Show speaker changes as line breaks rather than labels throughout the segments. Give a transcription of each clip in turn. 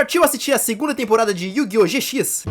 Partiu assistir a segunda temporada de Yu-Gi-Oh! GX?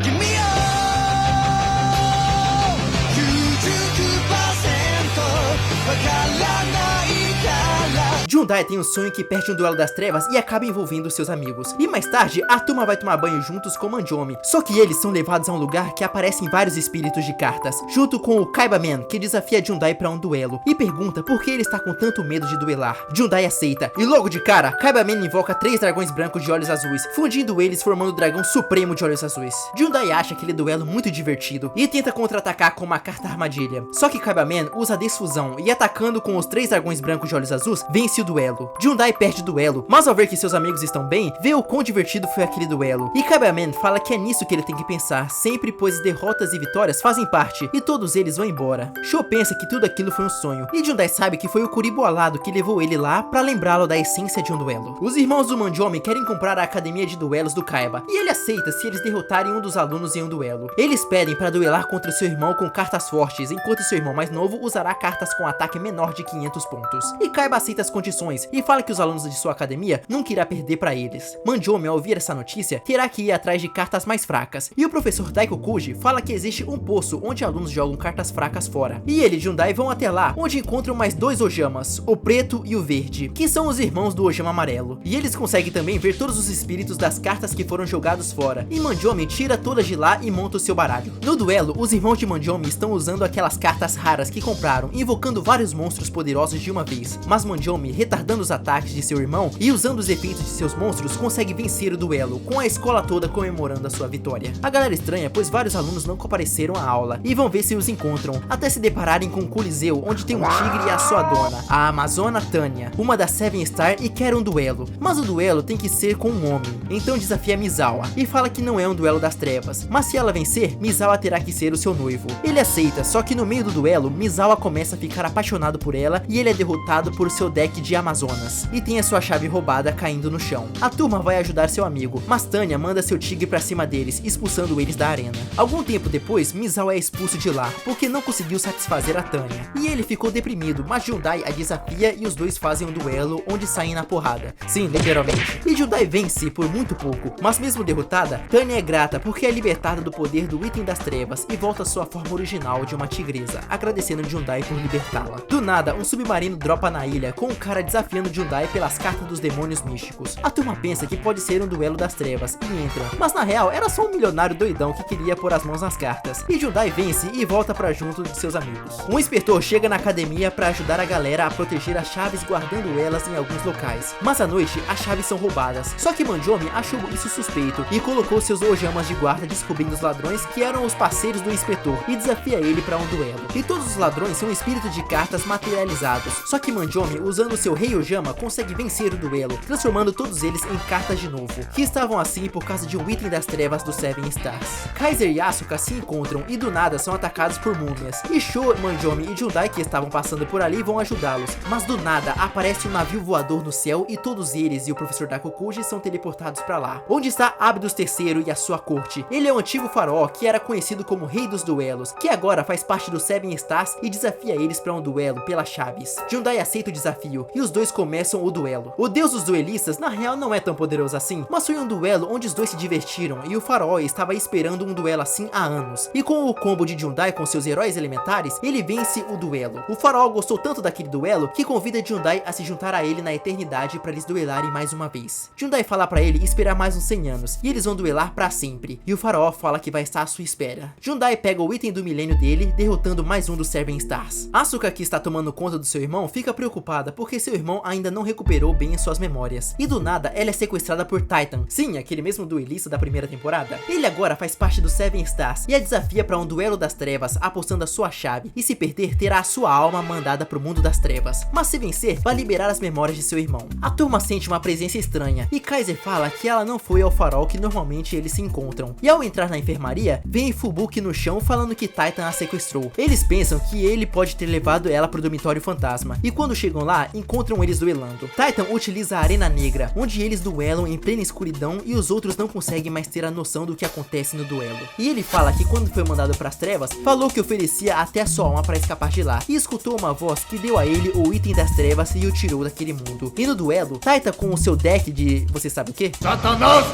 Jundai tem um sonho que perde um duelo das trevas e acaba envolvendo seus amigos. E mais tarde, a turma vai tomar banho juntos com Manjomi. Só que eles são levados a um lugar que aparecem vários espíritos de cartas, junto com o Kaiba Man, que desafia Jundai pra um duelo, e pergunta por que ele está com tanto medo de duelar. Jundai aceita, e logo de cara, Kaiba Man invoca 3 dragões brancos de olhos azuis, fundindo eles formando o dragão supremo de olhos azuis. Jundai acha aquele duelo muito divertido, e tenta contra-atacar com uma carta armadilha. Só que Kaiba Man usa a desfusão, e atacando com os 3 dragões brancos de olhos azuis, vence o duelo. Jundai perde o duelo, mas ao ver que seus amigos estão bem, vê o quão divertido foi aquele duelo. E Kaiba Man fala que é nisso que ele tem que pensar sempre, pois derrotas e vitórias fazem parte, e todos eles vão embora. Sho pensa que tudo aquilo foi um sonho, e Jundai sabe que foi o Kuribo alado que levou ele lá pra lembrá-lo da essência de um duelo. Os irmãos do Manjomi querem comprar a academia de duelos do Kaiba, e ele aceita se eles derrotarem um dos alunos em um duelo. Eles pedem para duelar contra seu irmão com cartas fortes, enquanto seu irmão mais novo usará cartas com ataque menor de 500 pontos. E Kaiba aceita as condições, e fala que os alunos de sua academia nunca irá perder pra eles. Manjomi, ao ouvir essa notícia, terá que ir atrás de cartas mais fracas, e o professor Daikokuji fala que existe um poço onde alunos jogam cartas fracas fora. E ele e Jundai vão até lá, onde encontram mais 2 Ojamas, o preto e o verde, que são os irmãos do Ojama amarelo. E eles conseguem também ver todos os espíritos das cartas que foram jogados fora, e Manjomi tira todas de lá e monta o seu baralho. No duelo, os irmãos de Manjomi estão usando aquelas cartas raras que compraram, invocando vários monstros poderosos de uma vez, mas Manjomi, retardando os ataques de seu irmão e usando os efeitos de seus monstros, consegue vencer o duelo, com a escola toda comemorando a sua vitória. A galera estranha, pois vários alunos não compareceram à aula, e vão ver se os encontram, até se depararem com um coliseu onde tem um tigre e a sua dona, a Amazona Tanya, uma das Seven Star, e quer um duelo. Mas o duelo tem que ser com um homem, então desafia Misawa, e fala que não é um duelo das trevas, mas se ela vencer, Misawa terá que ser o seu noivo. Ele aceita, só que no meio do duelo, Misawa começa a ficar apaixonado por ela, e ele é derrotado por seu deck de Amazonas, e tem a sua chave roubada caindo no chão. A turma vai ajudar seu amigo, mas Tanya manda seu tigre pra cima deles, expulsando eles da arena. Algum tempo depois, Misawa é expulso de lá, porque não conseguiu satisfazer a Tanya, e ele ficou deprimido, mas Jundai a desafia e os dois fazem um duelo onde saem na porrada. Sim, literalmente. E Jundai vence por muito pouco, mas mesmo derrotada, Tanya é grata porque é libertada do poder do item das trevas e volta à sua forma original de uma tigresa, agradecendo Jundai por libertá-la. Do nada, um submarino dropa na ilha, com um cara desafiando Jundai pelas cartas dos demônios místicos. A turma pensa que pode ser um duelo das trevas e entram, mas na real era só um milionário doidão que queria pôr as mãos nas cartas. E Jundai vence e volta pra junto de seus amigos. Um inspetor chega na academia pra ajudar a galera a proteger as chaves, guardando elas em alguns locais. Mas à noite, as chaves são roubadas. Só que Manjomi achou isso suspeito e colocou seus Ojamas de guarda, descobrindo os ladrões que eram os parceiros do inspetor, e desafia ele pra um duelo. E todos os ladrões são espíritos de cartas materializados. Só que Manjomi, usando seu Rei Ojama, consegue vencer o duelo, transformando todos eles em cartas de novo, que estavam assim por causa de um item das trevas do Seven Stars. Kaiser e Asuka se encontram e do nada são atacados por múmias, e Sho, Manjomi e Jundai, que estavam passando por ali, vão ajudá-los, mas do nada aparece um navio voador no céu e todos eles e o professor Daikokuji são teleportados pra lá, onde está Abdus III e a sua corte. Ele é um antigo faraó que era conhecido como Rei dos Duelos, que agora faz parte do Seven Stars e desafia eles pra um duelo pelas chaves. Jundai aceita o desafio e os dois começam o duelo. O deus dos duelistas na real não é tão poderoso assim, mas foi um duelo onde os dois se divertiram e o faraó estava esperando um duelo assim há anos. E com o combo de Jundai com seus heróis elementares, ele vence o duelo. O faraó gostou tanto daquele duelo que convida Jundai a se juntar a ele na eternidade para eles duelarem mais uma vez. Jundai fala para ele esperar mais uns 100 anos e eles vão duelar para sempre, e o faraó fala que vai estar à sua espera. Jundai pega o item do milênio dele, derrotando mais um dos Seven Stars. Asuka, que está tomando conta do seu irmão, fica preocupada porque seu irmão ainda não recuperou bem as suas memórias, e do nada ela é sequestrada por Titan, sim, aquele mesmo duelista da primeira temporada. Ele agora faz parte do Seven Stars e a desafia para um duelo das trevas, apostando a sua chave, e se perder terá a sua alma mandada pro mundo das trevas, mas se vencer vai liberar as memórias de seu irmão. A turma sente uma presença estranha e Kaiser fala que ela não foi ao farol que normalmente eles se encontram, e ao entrar na enfermaria vem Fubuki no chão falando que Titan a sequestrou. Eles pensam que ele pode ter levado ela pro dormitório fantasma, e quando chegam lá encontram eles duelando. Titan utiliza a arena negra, onde eles duelam em plena escuridão e os outros não conseguem mais ter a noção do que acontece no duelo. E ele fala que quando foi mandado pras trevas, falou que oferecia até a sua alma para escapar de lá, e escutou uma voz que deu a ele o item das trevas e o tirou daquele mundo. E no duelo, Titan, com o seu deck de você sabe o que? Satanás!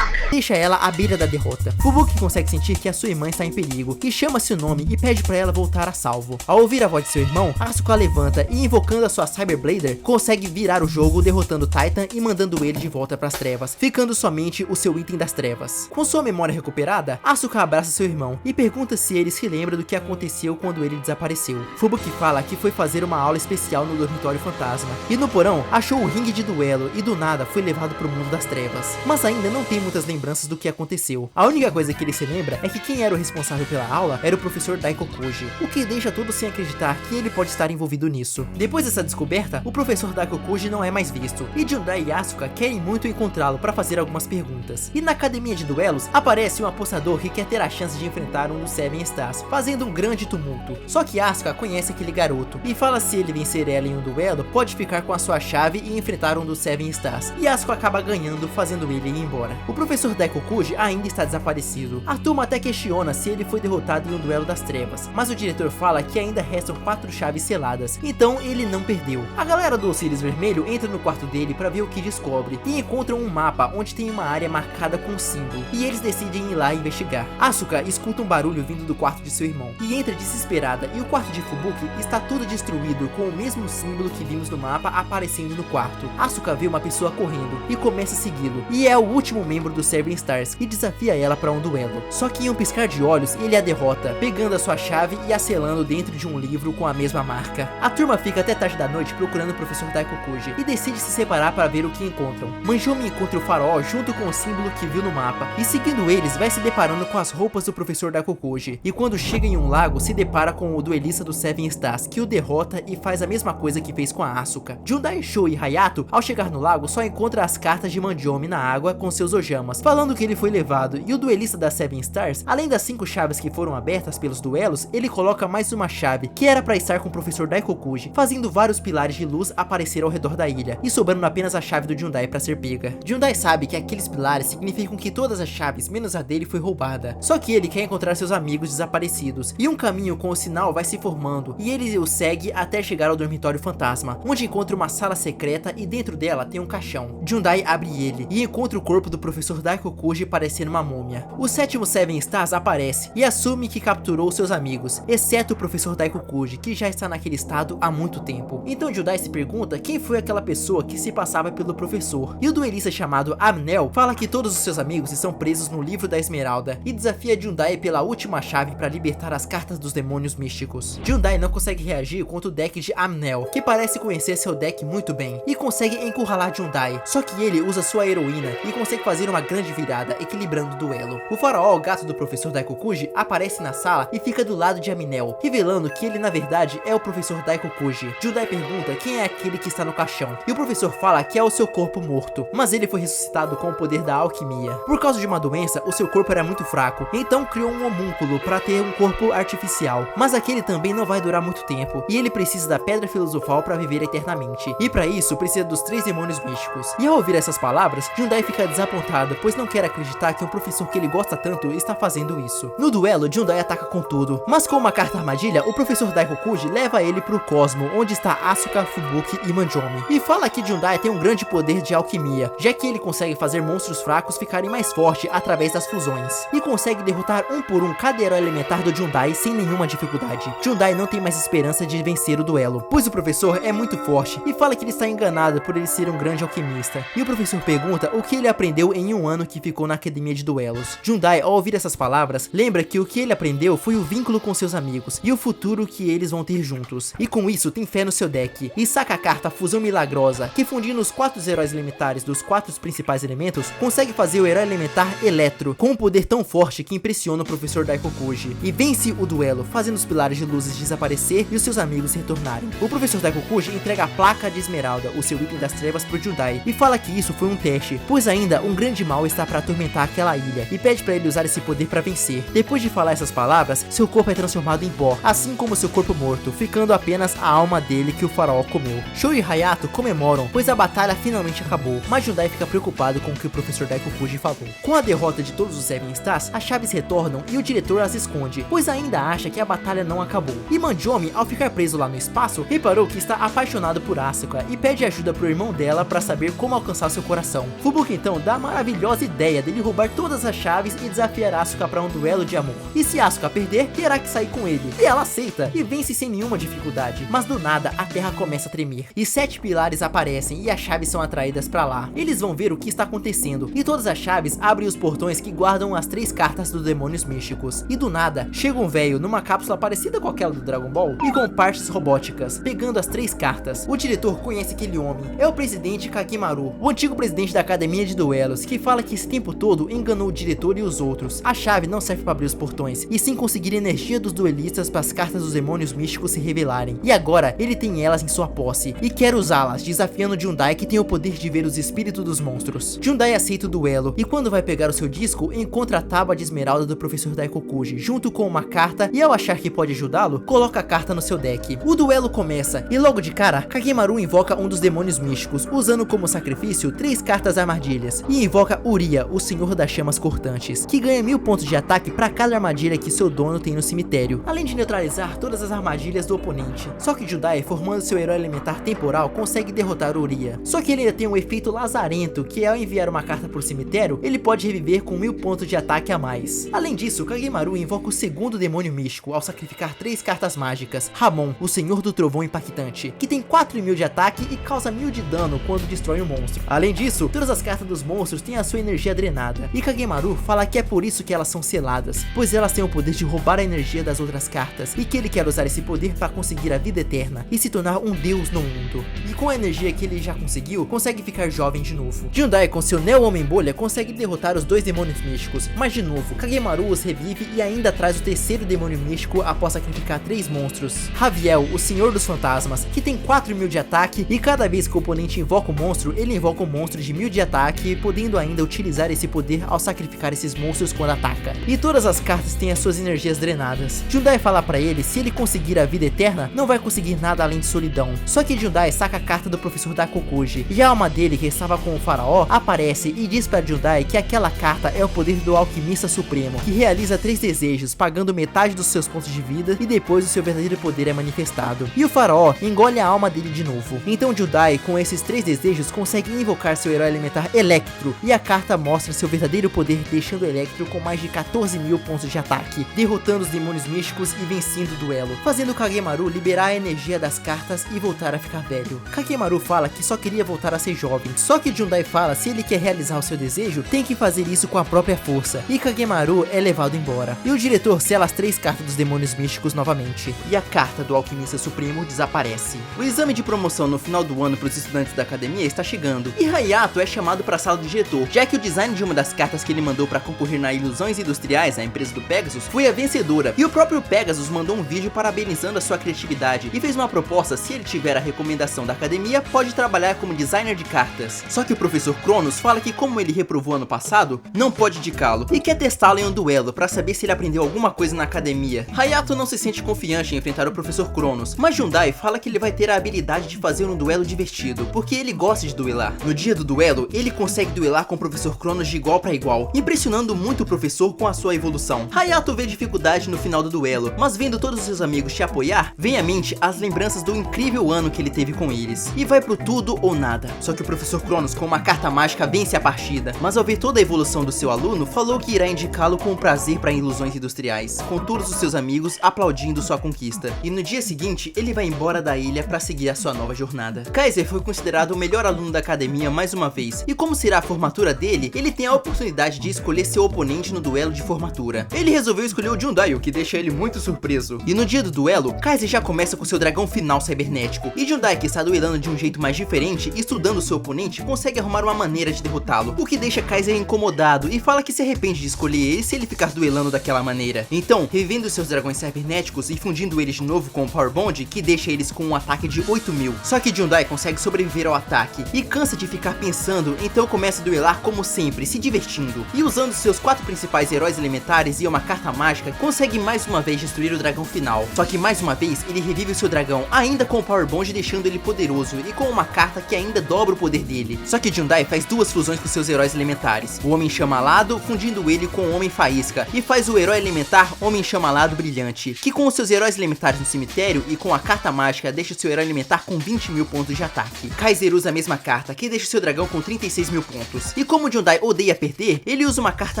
deixa ela à beira da derrota. Fubuki consegue sentir que a sua irmã está em perigo e chama seu nome e pede pra ela voltar a salvo. Ao ouvir a voz de seu irmão, Asuka levanta e, invocando a sua Cyber Blader, consegue virar o jogo, derrotando Titan e mandando ele de volta pras trevas, ficando somente o seu item das trevas. Com sua memória recuperada, Asuka abraça seu irmão e pergunta se ele se lembra do que aconteceu quando ele desapareceu. Fubuki fala que foi fazer uma aula especial no dormitório fantasma e no porão achou o ringue de duelo e do nada foi levado pro mundo das trevas, mas ainda não tem muitas lembranças do que aconteceu. A única coisa que ele se lembra é que quem era o responsável pela aula era o professor Daikokuji, o que deixa todos sem acreditar que ele pode estar envolvido nisso. Depois dessa descoberta, o professor Daikokuji não é mais visto e Jundai e Asuka querem muito encontrá-lo para fazer algumas perguntas. E na academia de duelos aparece um apostador que quer ter a chance de enfrentar um dos Seven Stars, fazendo um grande tumulto. Só que Asuka conhece aquele garoto e fala se ele vencer ela em um duelo, pode ficar com a sua chave e enfrentar um dos Seven Stars. E Asuka acaba ganhando, fazendo ele ir embora. O professor Daikokuji ainda está desaparecido. A turma até questiona se ele foi derrotado em um duelo das trevas, mas o diretor fala que ainda restam 4 chaves seladas, então ele não perdeu. A galera do Sirius Vermelho entra no quarto dele para ver o que descobre e encontram um mapa onde tem uma área marcada com um símbolo, e eles decidem ir lá investigar. Asuka escuta um barulho vindo do quarto de seu irmão e entra desesperada, e o quarto de Fubuki está todo destruído com o mesmo símbolo que vimos no mapa aparecendo no quarto. Asuka vê uma pessoa correndo e começa a segui-lo, e é o último membro do Seven Stars e desafia ela para um duelo. Só que em um piscar de olhos ele a derrota, pegando a sua chave e a selando dentro de um livro com a mesma marca. A turma fica até tarde da noite procurando o professor Daikokuji e decide se separar para ver o que encontram. Manjomi encontra o faraó junto com o símbolo que viu no mapa e, seguindo eles, vai se deparando com as roupas do professor Daikokuji, e quando chega em um lago se depara com o duelista do Seven Stars, que o derrota e faz a mesma coisa que fez com a Asuka. Jundai, Sho e Hayato, ao chegar no lago, só encontra as cartas de Manjomi na água com seus ojamas, falando que ele foi levado, e o duelista da Seven Stars, além das 5 chaves que foram abertas pelos duelos, ele coloca mais uma chave, que era para estar com o professor Daikokuji, fazendo vários pilares de luz aparecer ao redor da ilha, e sobrando apenas a chave do Jundai para ser pega. Jundai sabe que aqueles pilares significam que todas as chaves, menos a dele, foi roubada, só que ele quer encontrar seus amigos desaparecidos, e um caminho com o sinal vai se formando, e ele o segue até chegar ao dormitório fantasma, onde encontra uma sala secreta e dentro dela tem um caixão. Jundai abre ele e encontra o corpo do professor Daikokuji parecendo uma múmia. O 7º Seven Stars aparece e assume que capturou seus amigos, exceto o professor Daikokuji, que já está naquele estado há muito tempo. Então Jundai se pergunta quem foi aquela pessoa que se passava pelo professor, e o duelista chamado Amnel fala que todos os seus amigos estão presos no livro da Esmeralda e desafia Jundai pela última chave para libertar as cartas dos demônios místicos. Jundai não consegue reagir contra o deck de Amnel, que parece conhecer seu deck muito bem, e consegue encurralar Jundai, só que ele usa sua heroína e consegue fazer uma grande virada, equilibrando o duelo. O faraó, o gato do professor Daikokuji, aparece na sala e fica do lado de Amnel, revelando que ele na verdade é o professor Daikokuji. Jundai pergunta quem é aquele que está no caixão, e o professor fala que é o seu corpo morto, mas ele foi ressuscitado com o poder da alquimia. Por causa de uma doença, o seu corpo era muito fraco, então criou um homúnculo para ter um corpo artificial, mas aquele também não vai durar muito tempo, e ele precisa da pedra filosofal para viver eternamente, e para isso precisa dos 3 demônios místicos. E ao ouvir essas palavras, Jundai fica desapontado, pois não quer acreditar que um professor que ele gosta tanto está fazendo isso. No duelo, Jundai ataca com tudo, mas com uma carta armadilha, o professor Daikokuji leva ele pro Cosmo, onde está Asuka, Fubuki e Manjomi, e fala que Jundai tem um grande poder de alquimia, já que ele consegue fazer monstros fracos ficarem mais fortes através das fusões, e consegue derrotar um por um cada herói elementar do Jundai sem nenhuma dificuldade. Jundai não tem mais esperança de vencer o duelo, pois o professor é muito forte e fala que ele está enganado por ele ser um grande alquimista, e o professor pergunta o que ele aprendeu em um ano que ficou na academia de duelos. Jundai, ao ouvir essas palavras, lembra que o que ele aprendeu foi o vínculo com seus amigos e o futuro que eles vão ter juntos, e com isso tem fé no seu deck, e saca a carta Fusão Milagrosa, que fundindo os 4 heróis elementares dos 4 principais elementos, consegue fazer o herói elementar Eletro, com um poder tão forte que impressiona o professor Daikokuji, e vence o duelo, fazendo os pilares de luzes desaparecer e os seus amigos retornarem. O professor Daikokuji entrega a placa de Esmeralda, o seu item das trevas, pro Jundai, e fala que isso foi um teste, pois ainda um grande mal está para atormentar aquela ilha, e pede para ele usar esse poder para vencer. Depois de falar essas palavras, seu corpo é transformado em pó, assim como seu corpo morto, ficando apenas a alma dele que o faraó comeu. Sho e Hayato comemoram, pois a batalha finalmente acabou, mas Jundai fica preocupado com o que o professor Daikokuji falou. Com a derrota de todos os Seven Stars, as chaves retornam e o diretor as esconde, pois ainda acha que a batalha não acabou. E Manjomi, ao ficar preso lá no espaço, reparou que está apaixonado por Asuka e pede ajuda pro irmão dela para saber como alcançar seu coração. Fubuki então dá a maravilhosa essa ideia dele roubar todas as chaves e desafiar Asuka para um duelo de amor. E se Asuka perder, terá que sair com ele. E ela aceita e vence sem nenhuma dificuldade. Mas do nada, a terra começa a tremer. E 7 pilares aparecem e as chaves são atraídas para lá. Eles vão ver o que está acontecendo. E todas as chaves abrem os portões que guardam as 3 cartas dos demônios místicos. E do nada, chega um velho numa cápsula parecida com aquela do Dragon Ball e com partes robóticas, pegando as 3 cartas. O diretor conhece aquele homem. É o presidente Kakemaru, o antigo presidente da academia de duelos, que fala que esse tempo todo enganou o diretor e os outros. A chave não serve para abrir os portões, e sim conseguir energia dos duelistas para as cartas dos demônios místicos se revelarem. E agora, ele tem elas em sua posse, e quer usá-las, desafiando Jundai, que tem o poder de ver os espíritos dos monstros. Jundai aceita o duelo, e quando vai pegar o seu disco, encontra a tábua de esmeralda do professor Daikokuji, junto com uma carta, e ao achar que pode ajudá-lo, coloca a carta no seu deck. O duelo começa, e logo de cara, Kakemaru invoca um dos demônios místicos, usando como sacrifício 3 cartas armadilhas, e invoca Uria, o senhor das chamas cortantes, que ganha 1000 pontos de ataque para cada armadilha que seu dono tem no cemitério, além de neutralizar todas as armadilhas do oponente. Só que Jundai, formando seu herói elementar temporal, consegue derrotar Uria. Só que ele ainda tem um efeito lazarento, que ao enviar uma carta pro cemitério, ele pode reviver com 1000 pontos de ataque a mais. Além disso, Kakemaru invoca o segundo demônio místico ao sacrificar 3 cartas mágicas, Ramon, o senhor do trovão impactante, que tem 4000 de ataque e causa 1000 de dano quando destrói um monstro. Além disso, todas as cartas dos monstros têm a sua energia drenada, e Kakemaru fala que é por isso que elas são seladas, pois elas têm o poder de roubar a energia das outras cartas, e que ele quer usar esse poder para conseguir a vida eterna e se tornar um deus no mundo. E com a energia que ele já conseguiu, consegue ficar jovem de novo. Jundai, com seu Neo Homem Bolha, consegue derrotar os 2 demônios místicos, mas de novo, Kakemaru os revive e ainda traz o terceiro demônio místico após sacrificar 3 monstros. Raviel, o senhor dos fantasmas, que tem 4000 de ataque, e cada vez que o oponente invoca um monstro, ele invoca um monstro de 1000 de ataque, podendo ainda utilizar esse poder ao sacrificar esses monstros quando ataca. E todas as cartas têm as suas energias drenadas. Jundai fala pra ele se ele conseguir a vida eterna, não vai conseguir nada além de solidão. Só que Jundai saca a carta do professor Daikokuji, e a alma dele, que estava com o faraó, aparece e diz pra Jundai que aquela carta é o poder do alquimista supremo, que realiza 3 desejos, pagando metade dos seus pontos de vida, e depois o seu verdadeiro poder é manifestado. E o faraó engole a alma dele de novo. Então Jundai, com esses 3 desejos, consegue invocar seu herói elementar Electro, e a carta mostra seu verdadeiro poder, deixando Electro com mais de 14.000 pontos de ataque, derrotando os demônios místicos e vencendo o duelo, fazendo Kakemaru liberar a energia das cartas e voltar a ficar velho. Kakemaru fala que só queria voltar a ser jovem, só que Jundai fala se ele quer realizar o seu desejo, tem que fazer isso com a própria força, e Kakemaru é levado embora. E o diretor sela as 3 cartas dos demônios místicos novamente, e a carta do alquimista supremo desaparece. O exame de promoção no final do ano para os estudantes da academia está chegando, e Hayato é chamado para a sala do diretor, já que o design de uma das cartas que ele mandou para concorrer na Ilusões Industriais, a empresa do Pegasus, foi a vencedora, e o próprio Pegasus mandou um vídeo parabenizando a sua criatividade e fez uma proposta: se ele tiver a recomendação da academia, pode trabalhar como designer de cartas. Só que o professor Cronos fala que, como ele reprovou ano passado, não pode indicá-lo, e quer testá-lo em um duelo para saber se ele aprendeu alguma coisa na academia. Hayato não se sente confiante em enfrentar o professor Cronos, mas Jundai fala que ele vai ter a habilidade de fazer um duelo divertido, porque ele gosta de duelar. No dia do duelo, ele consegue duelar com o professor Cronos de igual para igual, impressionando muito o professor com a sua evolução. Hayato vê dificuldade no final do duelo, mas vendo todos os seus amigos te apoiar, vem à mente as lembranças do incrível ano que ele teve com eles, e vai pro tudo ou nada. Só que o professor Cronos, com uma carta mágica, vence a partida, mas ao ver toda a evolução do seu aluno, falou que irá indicá-lo com prazer para Ilusões Industriais, com todos os seus amigos aplaudindo sua conquista. E no dia seguinte, ele vai embora da ilha para seguir a sua nova jornada. Kaiser foi considerado o melhor aluno da academia mais uma vez, e como será a formatura dele, ele tem a oportunidade de escolher seu oponente no duelo de formatura. Ele resolveu escolher o Jundai, o que deixa ele muito surpreso. E no dia do duelo, Kaiser já começa com seu dragão final cibernético, e Jundai, que está duelando de um jeito mais diferente, estudando seu oponente, consegue arrumar uma maneira de derrotá-lo, o que deixa Kaiser incomodado e fala que se arrepende de escolher ele se ele ficar duelando daquela maneira. Então, revivendo seus dragões cibernéticos e fundindo eles de novo com o Power Bond, que deixa eles com um ataque de 8000. Só que Jundai consegue sobreviver ao ataque e cansa de ficar pensando, então começa a duelar como sempre, se divertindo. E usando seus 4 principais heróis elementares e uma carta mágica, consegue mais uma vez destruir o dragão final. Só que mais uma vez, ele revive o seu dragão, ainda com o Power Bond, deixando ele poderoso e com uma carta que ainda dobra o poder dele. Só que Jundai faz 2 fusões com seus heróis elementares, o Homem Chamalado, fundindo ele com o Homem Faísca, e faz o herói elementar Homem Chamalado Brilhante, que com os seus heróis elementares no cemitério e com a carta mágica deixa seu herói elementar com 20.000 pontos de ataque. Kaiser usa a mesma carta, que deixa seu dragão com 36.000 pontos. E como Jundai odeia perder, ele usa uma carta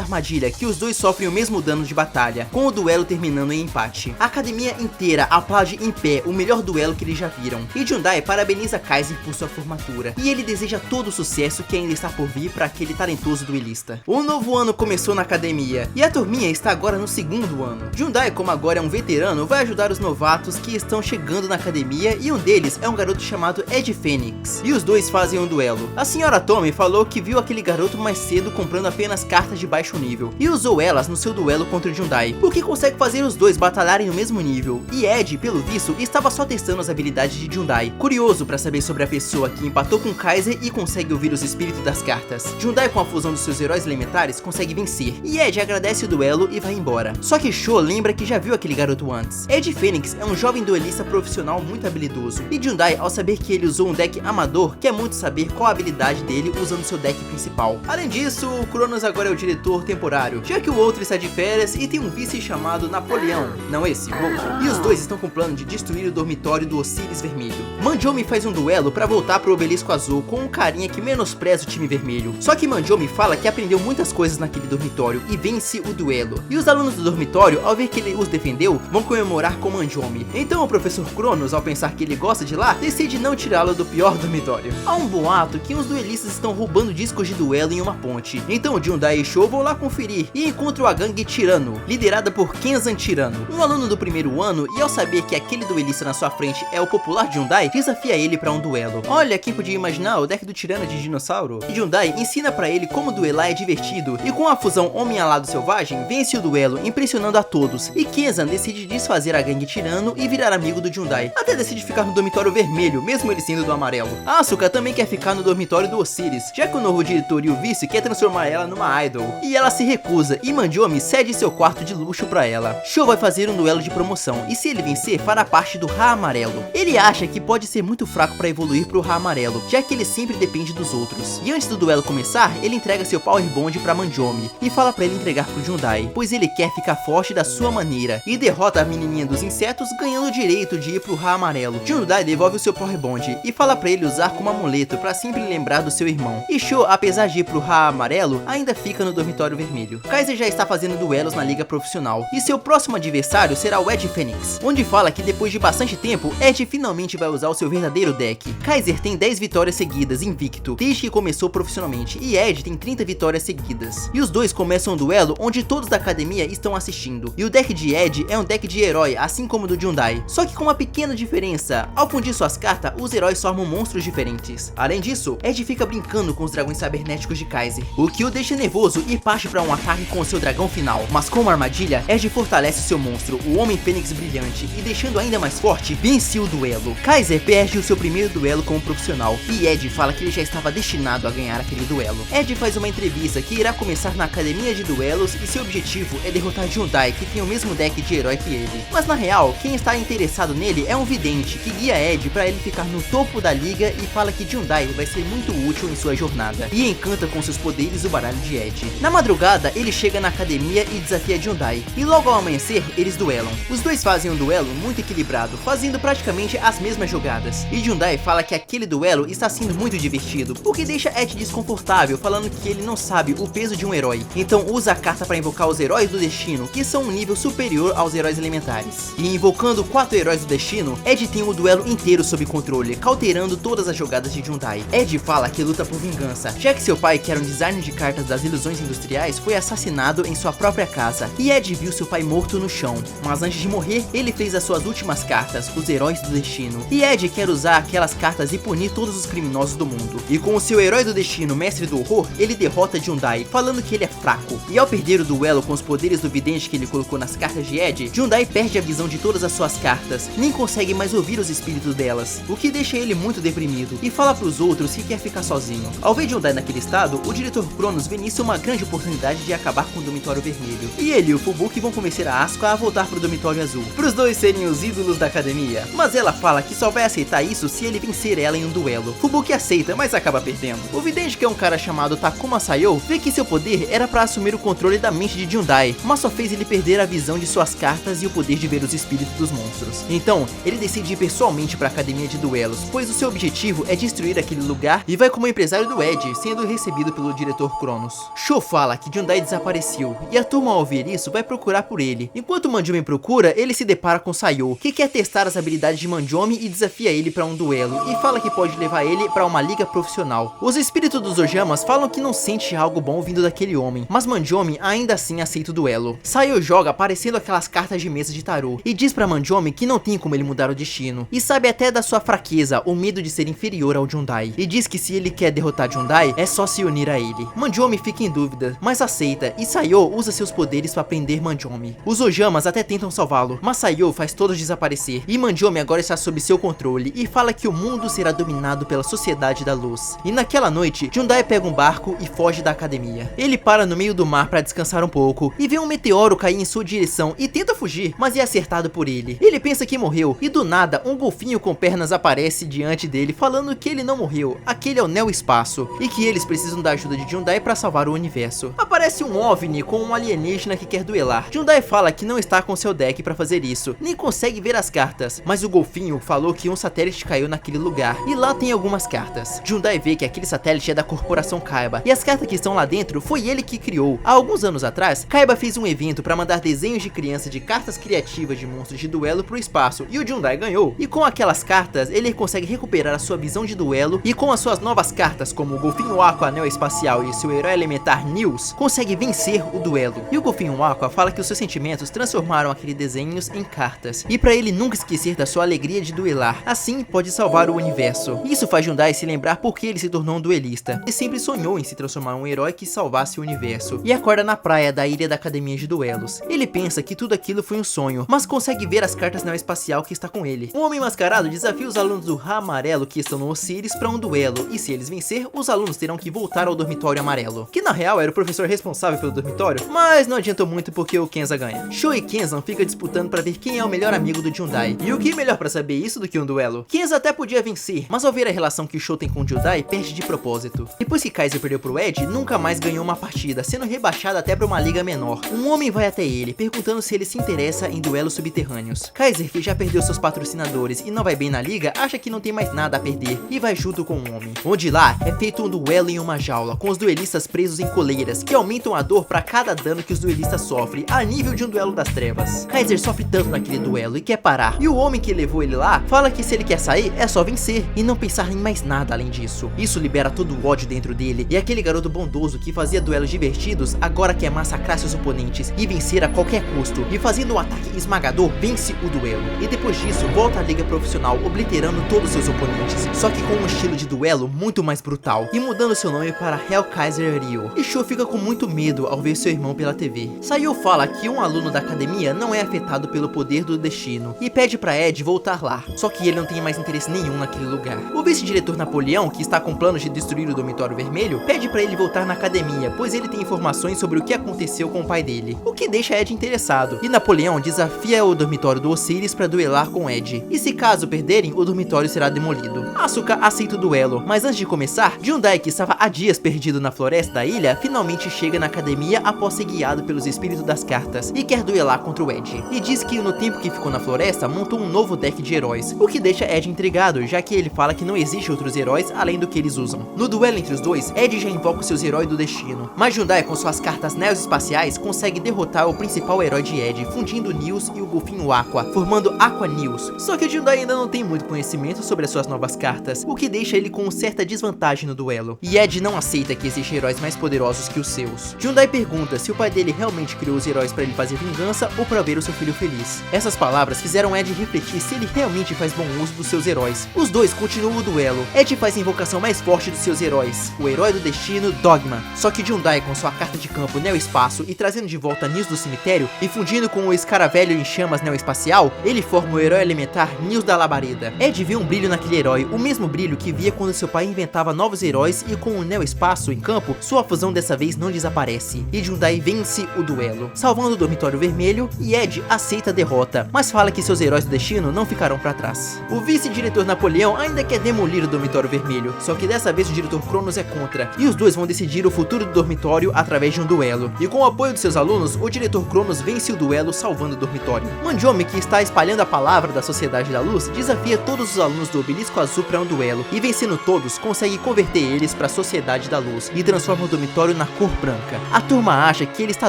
armadilha que os dois sofrem o mesmo dano de batalha, com o duelo terminando em empate. A academia inteira aplaude em pé o melhor duelo que eles já viram, e Jundai parabeniza Kaiser por sua formatura, e ele deseja todo o sucesso que ainda está por vir para aquele talentoso duelista. O novo ano começou na academia, e a turminha está agora no segundo ano. Jundai, como agora é um veterano, vai ajudar os novatos que estão chegando na academia, e um deles é um garoto chamado Ed Fênix, e os dois fazem um duelo. A senhora Tommy falou que viu aquele garoto mais cedo comprando apenas cartas de baixo nível, e usou elas no seu duelo contra Jundai, o que consegue fazer os dois batalharem no mesmo nível, e Ed, pelo visto, estava só testando as habilidades de Jundai, curioso para saber sobre a pessoa que empatou com Kaiser e consegue ouvir os espíritos das cartas. Jundai, com a fusão dos seus heróis elementares, consegue vencer, e Ed agradece o duelo e vai embora. Só que Sho lembra que já viu aquele garoto antes. Ed Fênix é um jovem duelista profissional muito habilidoso, e Jundai, ao saber que ele usou um deck amador, quer muito saber qual a habilidade dele usando seu deck principal. Além disso, o Cronos agora é o diretor temporário, já que o outro está de férias e tem um vice chamado Napoleão, não esse, o outro. E os dois estão com o plano de destruir o dormitório do Osiris Vermelho. Manjomi faz um duelo para voltar pro Obelisco Azul com um carinha que menospreza o time vermelho. Só que Manjomi fala que aprendeu muitas coisas naquele dormitório e vence o duelo. E os alunos do dormitório, ao ver que ele os defendeu, vão comemorar com Manjomi. Então o professor Cronos, ao pensar que ele gosta de lá, decide não tirá-lo do pior dormitório. Há um boato que os duelistas estão roubando discos de duelo em uma ponte. Então Jundai e Sho vão lá conferir e encontram a gangue Tirano, liderada por Kenzan Tirano, um aluno do primeiro ano, e ao saber que aquele duelista na sua frente é o popular Jundai, desafia ele para um duelo. Olha, quem podia imaginar o deck do Tirano de dinossauro? E Jundai ensina para ele como duelar é divertido, e com a fusão Homem-Alado Selvagem, vence o duelo, impressionando a todos, e Kenzan decide desfazer a gangue Tirano e virar amigo do Jundai. Até decide ficar no dormitório vermelho, mesmo ele sendo do amarelo. A Asuka também quer ficar no dormitório do Osiris, já que o novo diretor e o vice quer transformar ela numa idol, e ela se recusa, e Manjomi cede seu quarto de luxo pra ela. Sho vai fazer um duelo de promoção, e se ele vencer, fará parte do Ra Amarelo. Ele acha que pode ser muito fraco pra evoluir pro Ra Amarelo, já que ele sempre depende dos outros. E antes do duelo começar, ele entrega seu Power Bond pra Manjomi, e fala pra ele entregar pro Jundai, pois ele quer ficar forte da sua maneira, e derrota a menininha dos insetos, ganhando o direito de ir pro Ra Amarelo. Jundai devolve o seu Power Bond, e fala pra ele usar como amuleto pra sempre lembrar do seu irmão. E Sho, apesar de ir pro Ra Amarelo, ainda fica no dormitório vermelho. Kaiser já está fazendo duelos na liga profissional, e seu próximo adversário será o Ed Fênix, onde fala que depois de bastante tempo, Ed finalmente vai usar o seu verdadeiro deck. Kaiser tem 10 vitórias seguidas, invicto, desde que começou profissionalmente, e Ed tem 30 vitórias seguidas. E os dois começam um duelo onde todos da academia estão assistindo, e o deck de Ed é um deck de herói, assim como o do Jundai, só que com uma pequena diferença: ao fundir suas cartas, os heróis formam monstros diferentes. Além disso, Ed fica brincando com os dragões cibernéticos de Kaiser, o que o deixa nervoso e parte para um ataque com o seu dragão final. Mas com uma armadilha, Ed fortalece seu monstro, o Homem Fênix Brilhante, e deixando ainda mais forte, vence o duelo. Kaiser perde o seu primeiro duelo como profissional, e Ed fala que ele já estava destinado a ganhar aquele duelo. Ed faz uma entrevista que irá começar na academia de duelos, e seu objetivo é derrotar Jundai, que tem o mesmo deck de herói que ele. Mas na real, quem está interessado nele é um vidente, que guia Ed para ele ficar no topo da liga, e fala que Jundai vai ser muito útil em sua jornada, e encanta com seus poderes o baralho de Ed. Na madrugada, ele chega na academia e desafia Jundai, e logo ao amanhecer, eles duelam. Os dois fazem um duelo muito equilibrado, fazendo praticamente as mesmas jogadas, e Jundai fala que aquele duelo está sendo muito divertido, o que deixa Ed desconfortável, falando que ele não sabe o peso de um herói, então usa a carta para invocar os heróis do destino, que são um nível superior aos heróis elementares. E invocando 4 heróis do destino, Ed tem o duelo inteiro sob controle, cauterando todas as jogadas de Jundai. Ed fala que luta por vingança, já que seu pai, que era um designer de cartas das ilusões industriais, foi assassinado em sua própria casa, e Ed viu seu pai morto no chão, mas antes de morrer, ele fez as suas últimas cartas, os heróis do destino, e Ed quer usar aquelas cartas e punir todos os criminosos do mundo. E com o seu herói do destino, mestre do horror, ele derrota Jundai, falando que ele é fraco. E ao perder o duelo com os poderes do vidente que ele colocou nas cartas de Ed, Jundai perde a visão de todas as suas cartas, nem consegue mais ouvir os espíritos delas, o que deixa ele muito deprimido, e fala pros outros que quer ficar sozinho. Ao ver Jundai naquele estado, o diretor Cronos vê nisso uma grande oportunidade de acabar com o dormitório vermelho, e ele e o Fubuki vão convencer a Asuka a voltar pro dormitório azul, pros dois serem os ídolos da academia. Mas ela fala que só vai aceitar isso se ele vencer ela em um duelo. Fubuki aceita, mas acaba perdendo. O vidente, que é um cara chamado Takuma Sayo, vê que seu poder era para assumir o controle da mente de Jundai, mas só fez ele perder a visão de suas cartas e o poder de ver os espíritos dos monstros. Então, ele decide ir pessoalmente para a academia de duelos, pois o seu objetivo é destruir aquele lugar, e vai como empresário do Ed, sendo recebido promovido pelo diretor Cronos. Sho fala que Jundai desapareceu, e a turma ao ver isso vai procurar por ele. Enquanto Manjomi procura, ele se depara com Sayo, que quer testar as habilidades de Manjomi e desafia ele para um duelo, e fala que pode levar ele para uma liga profissional. Os espíritos dos Ojamas falam que não sente algo bom vindo daquele homem, mas Manjomi ainda assim aceita o duelo. Sayo joga aparecendo aquelas cartas de mesa de tarô, e diz para Manjomi que não tem como ele mudar o destino, e sabe até da sua fraqueza, o medo de ser inferior ao Jundai, e diz que se ele quer derrotar Jundai, é só se unir a ele. Manjomi fica em dúvida, mas aceita, e Sayo usa seus poderes para prender Manjomi. Os Ojamas até tentam salvá-lo, mas Sayo faz todos desaparecer, e Manjomi agora está sob seu controle, e fala que o mundo será dominado pela Sociedade da Luz. E naquela noite, Jundai pega um barco e foge da academia. Ele para no meio do mar para descansar um pouco, e vê um meteoro cair em sua direção e tenta fugir, mas é acertado por ele. Ele pensa que morreu, e do nada, um golfinho com pernas aparece diante dele, falando que ele não morreu, aquele é o Neo Espaço, e que eles precisam da ajuda de Jundai para salvar o universo. Aparece um OVNI com um alienígena que quer duelar. Jundai fala que não está com seu deck para fazer isso, nem consegue ver as cartas, mas o golfinho falou que um satélite caiu naquele lugar, e lá tem algumas cartas. Jundai vê que aquele satélite é da corporação Kaiba, e as cartas que estão lá dentro foi ele que criou. Há alguns anos atrás, Kaiba fez um evento para mandar desenhos de criança de cartas criativas de monstros de duelo pro espaço, e o Jundai ganhou. E com aquelas cartas, ele consegue recuperar a sua visão de duelo, e com as suas novas cartas, como o Golfinho Aqua Anel Espacial e seu herói elementar Nils, consegue vencer o duelo. E o Golfinho Aqua fala que os seus sentimentos transformaram aqueles desenhos em cartas, e para ele nunca esquecer da sua alegria de duelar, assim pode salvar o universo. Isso faz Jundai se lembrar por que ele se tornou um duelista, e sempre sonhou em se transformar em um herói que salvasse o universo, e acorda na praia da ilha da academia de duelos. Ele pensa que tudo aquilo foi um sonho, mas consegue ver as cartas Neo Espacial que está com ele. Um homem mascarado desafia os alunos do Ra Amarelo que estão no Osiris para um duelo, e se eles vencer, os alunos terão que voltar ao dormitório amarelo, que na real era o professor responsável pelo dormitório, mas não adiantou muito porque o Kenza ganha. Sho e Kenzan ficam disputando para ver quem é o melhor amigo do Jundai, e o que é melhor para saber isso do que um duelo? Kenza até podia vencer, mas ao ver a relação que Sho tem com o Jundai, perde de propósito. Depois que Kaiser perdeu pro Ed, nunca mais ganhou uma partida, sendo rebaixado até para uma liga menor. Um homem vai até ele, perguntando se ele se interessa em duelos subterrâneos. Kaiser, que já perdeu seus patrocinadores e não vai bem na liga, acha que não tem mais nada a perder, e vai junto com o homem. Onde lá, é feito um duelo em uma jaula, com os duelistas presos em coleiras, que aumentam a dor para cada dano que os duelistas sofrem, a nível de um duelo das trevas. Kaiser sofre tanto naquele duelo e quer parar, e o homem que levou ele lá, fala que se ele quer sair, é só vencer, e não pensar em mais nada além disso. Isso libera todo o ódio dentro dele, e aquele garoto bondoso que fazia duelos divertidos, agora quer massacrar seus oponentes, e vencer a qualquer custo, e fazendo um ataque esmagador, vence o duelo. E depois disso, volta à liga profissional, obliterando todos seus oponentes, só que com um estilo de duelo muito mais brutal, e mudando seu nome para Hellkaiser Ryo. E Sho fica com muito medo ao ver seu irmão pela TV. Sayo fala que um aluno da academia não é afetado pelo poder do destino, e pede pra Ed voltar lá, só que ele não tem mais interesse nenhum naquele lugar. O vice-diretor Napoleão, que está com planos de destruir o dormitório vermelho, pede pra ele voltar na academia, pois ele tem informações sobre o que aconteceu com o pai dele, o que deixa Ed interessado, e Napoleão desafia o dormitório do Osiris pra duelar com Ed, e se caso perderem, o dormitório será demolido. Asuka aceita o duelo, mas antes de começar, Jundai, que estava há dias perdido na floresta da ilha, finalmente chega na academia após ser guiado pelos espíritos das cartas, e quer duelar contra o Ed, e diz que no tempo que ficou na floresta, montou um novo deck de heróis, o que deixa Ed intrigado, já que ele fala que não existe outros heróis além do que eles usam. No duelo entre os dois, Ed já invoca os seus heróis do destino, mas Jundai, com suas cartas Neos Espaciais, consegue derrotar o principal herói de Ed, fundindo Nils e o Golfinho Aqua, formando Aqua Nils. Só que Jundai ainda não tem muito conhecimento sobre as suas novas cartas, o que deixa ele com certa desvantagem no duelo, e Ed não aceita que existem heróis mais poderosos que os seus. Jundai pergunta se o pai dele realmente criou os heróis para ele fazer vingança ou para ver o seu filho feliz. Essas palavras fizeram Ed refletir se ele realmente faz bom uso dos seus heróis. Os dois continuam o duelo. Ed faz a invocação mais forte dos seus heróis, o herói do destino, Dogma. Só que Jundai, com sua carta de campo Neo Espaço e trazendo de volta Nils do cemitério, e fundindo com o escaravelho em chamas Neo Espacial, ele forma o herói elementar Nils da Labareda. Ed vê um brilho naquele herói, o mesmo brilho que via quando seu pai inventava novos heróis, e com o Neo Espaço em campo, sua fusão dessa vez não desaparece, e Jundai vence o duelo, salvando o dormitório vermelho, e Ed aceita a derrota, mas fala que seus heróis do destino não ficarão para trás. O vice-diretor Napoleão ainda quer demolir o dormitório vermelho, só que dessa vez o diretor Cronos é contra, e os dois vão decidir o futuro do dormitório através de um duelo, e com o apoio de seus alunos, o diretor Cronos vence o duelo salvando o dormitório. Manjomi, que está espalhando a palavra da Sociedade da Luz, desafia todos os alunos do Obelisco Azul para um duelo, e vencendo todos, consegue converter eles para a Sociedade da Luz, e transforma o dormitório na cor branca. A turma acha que ele está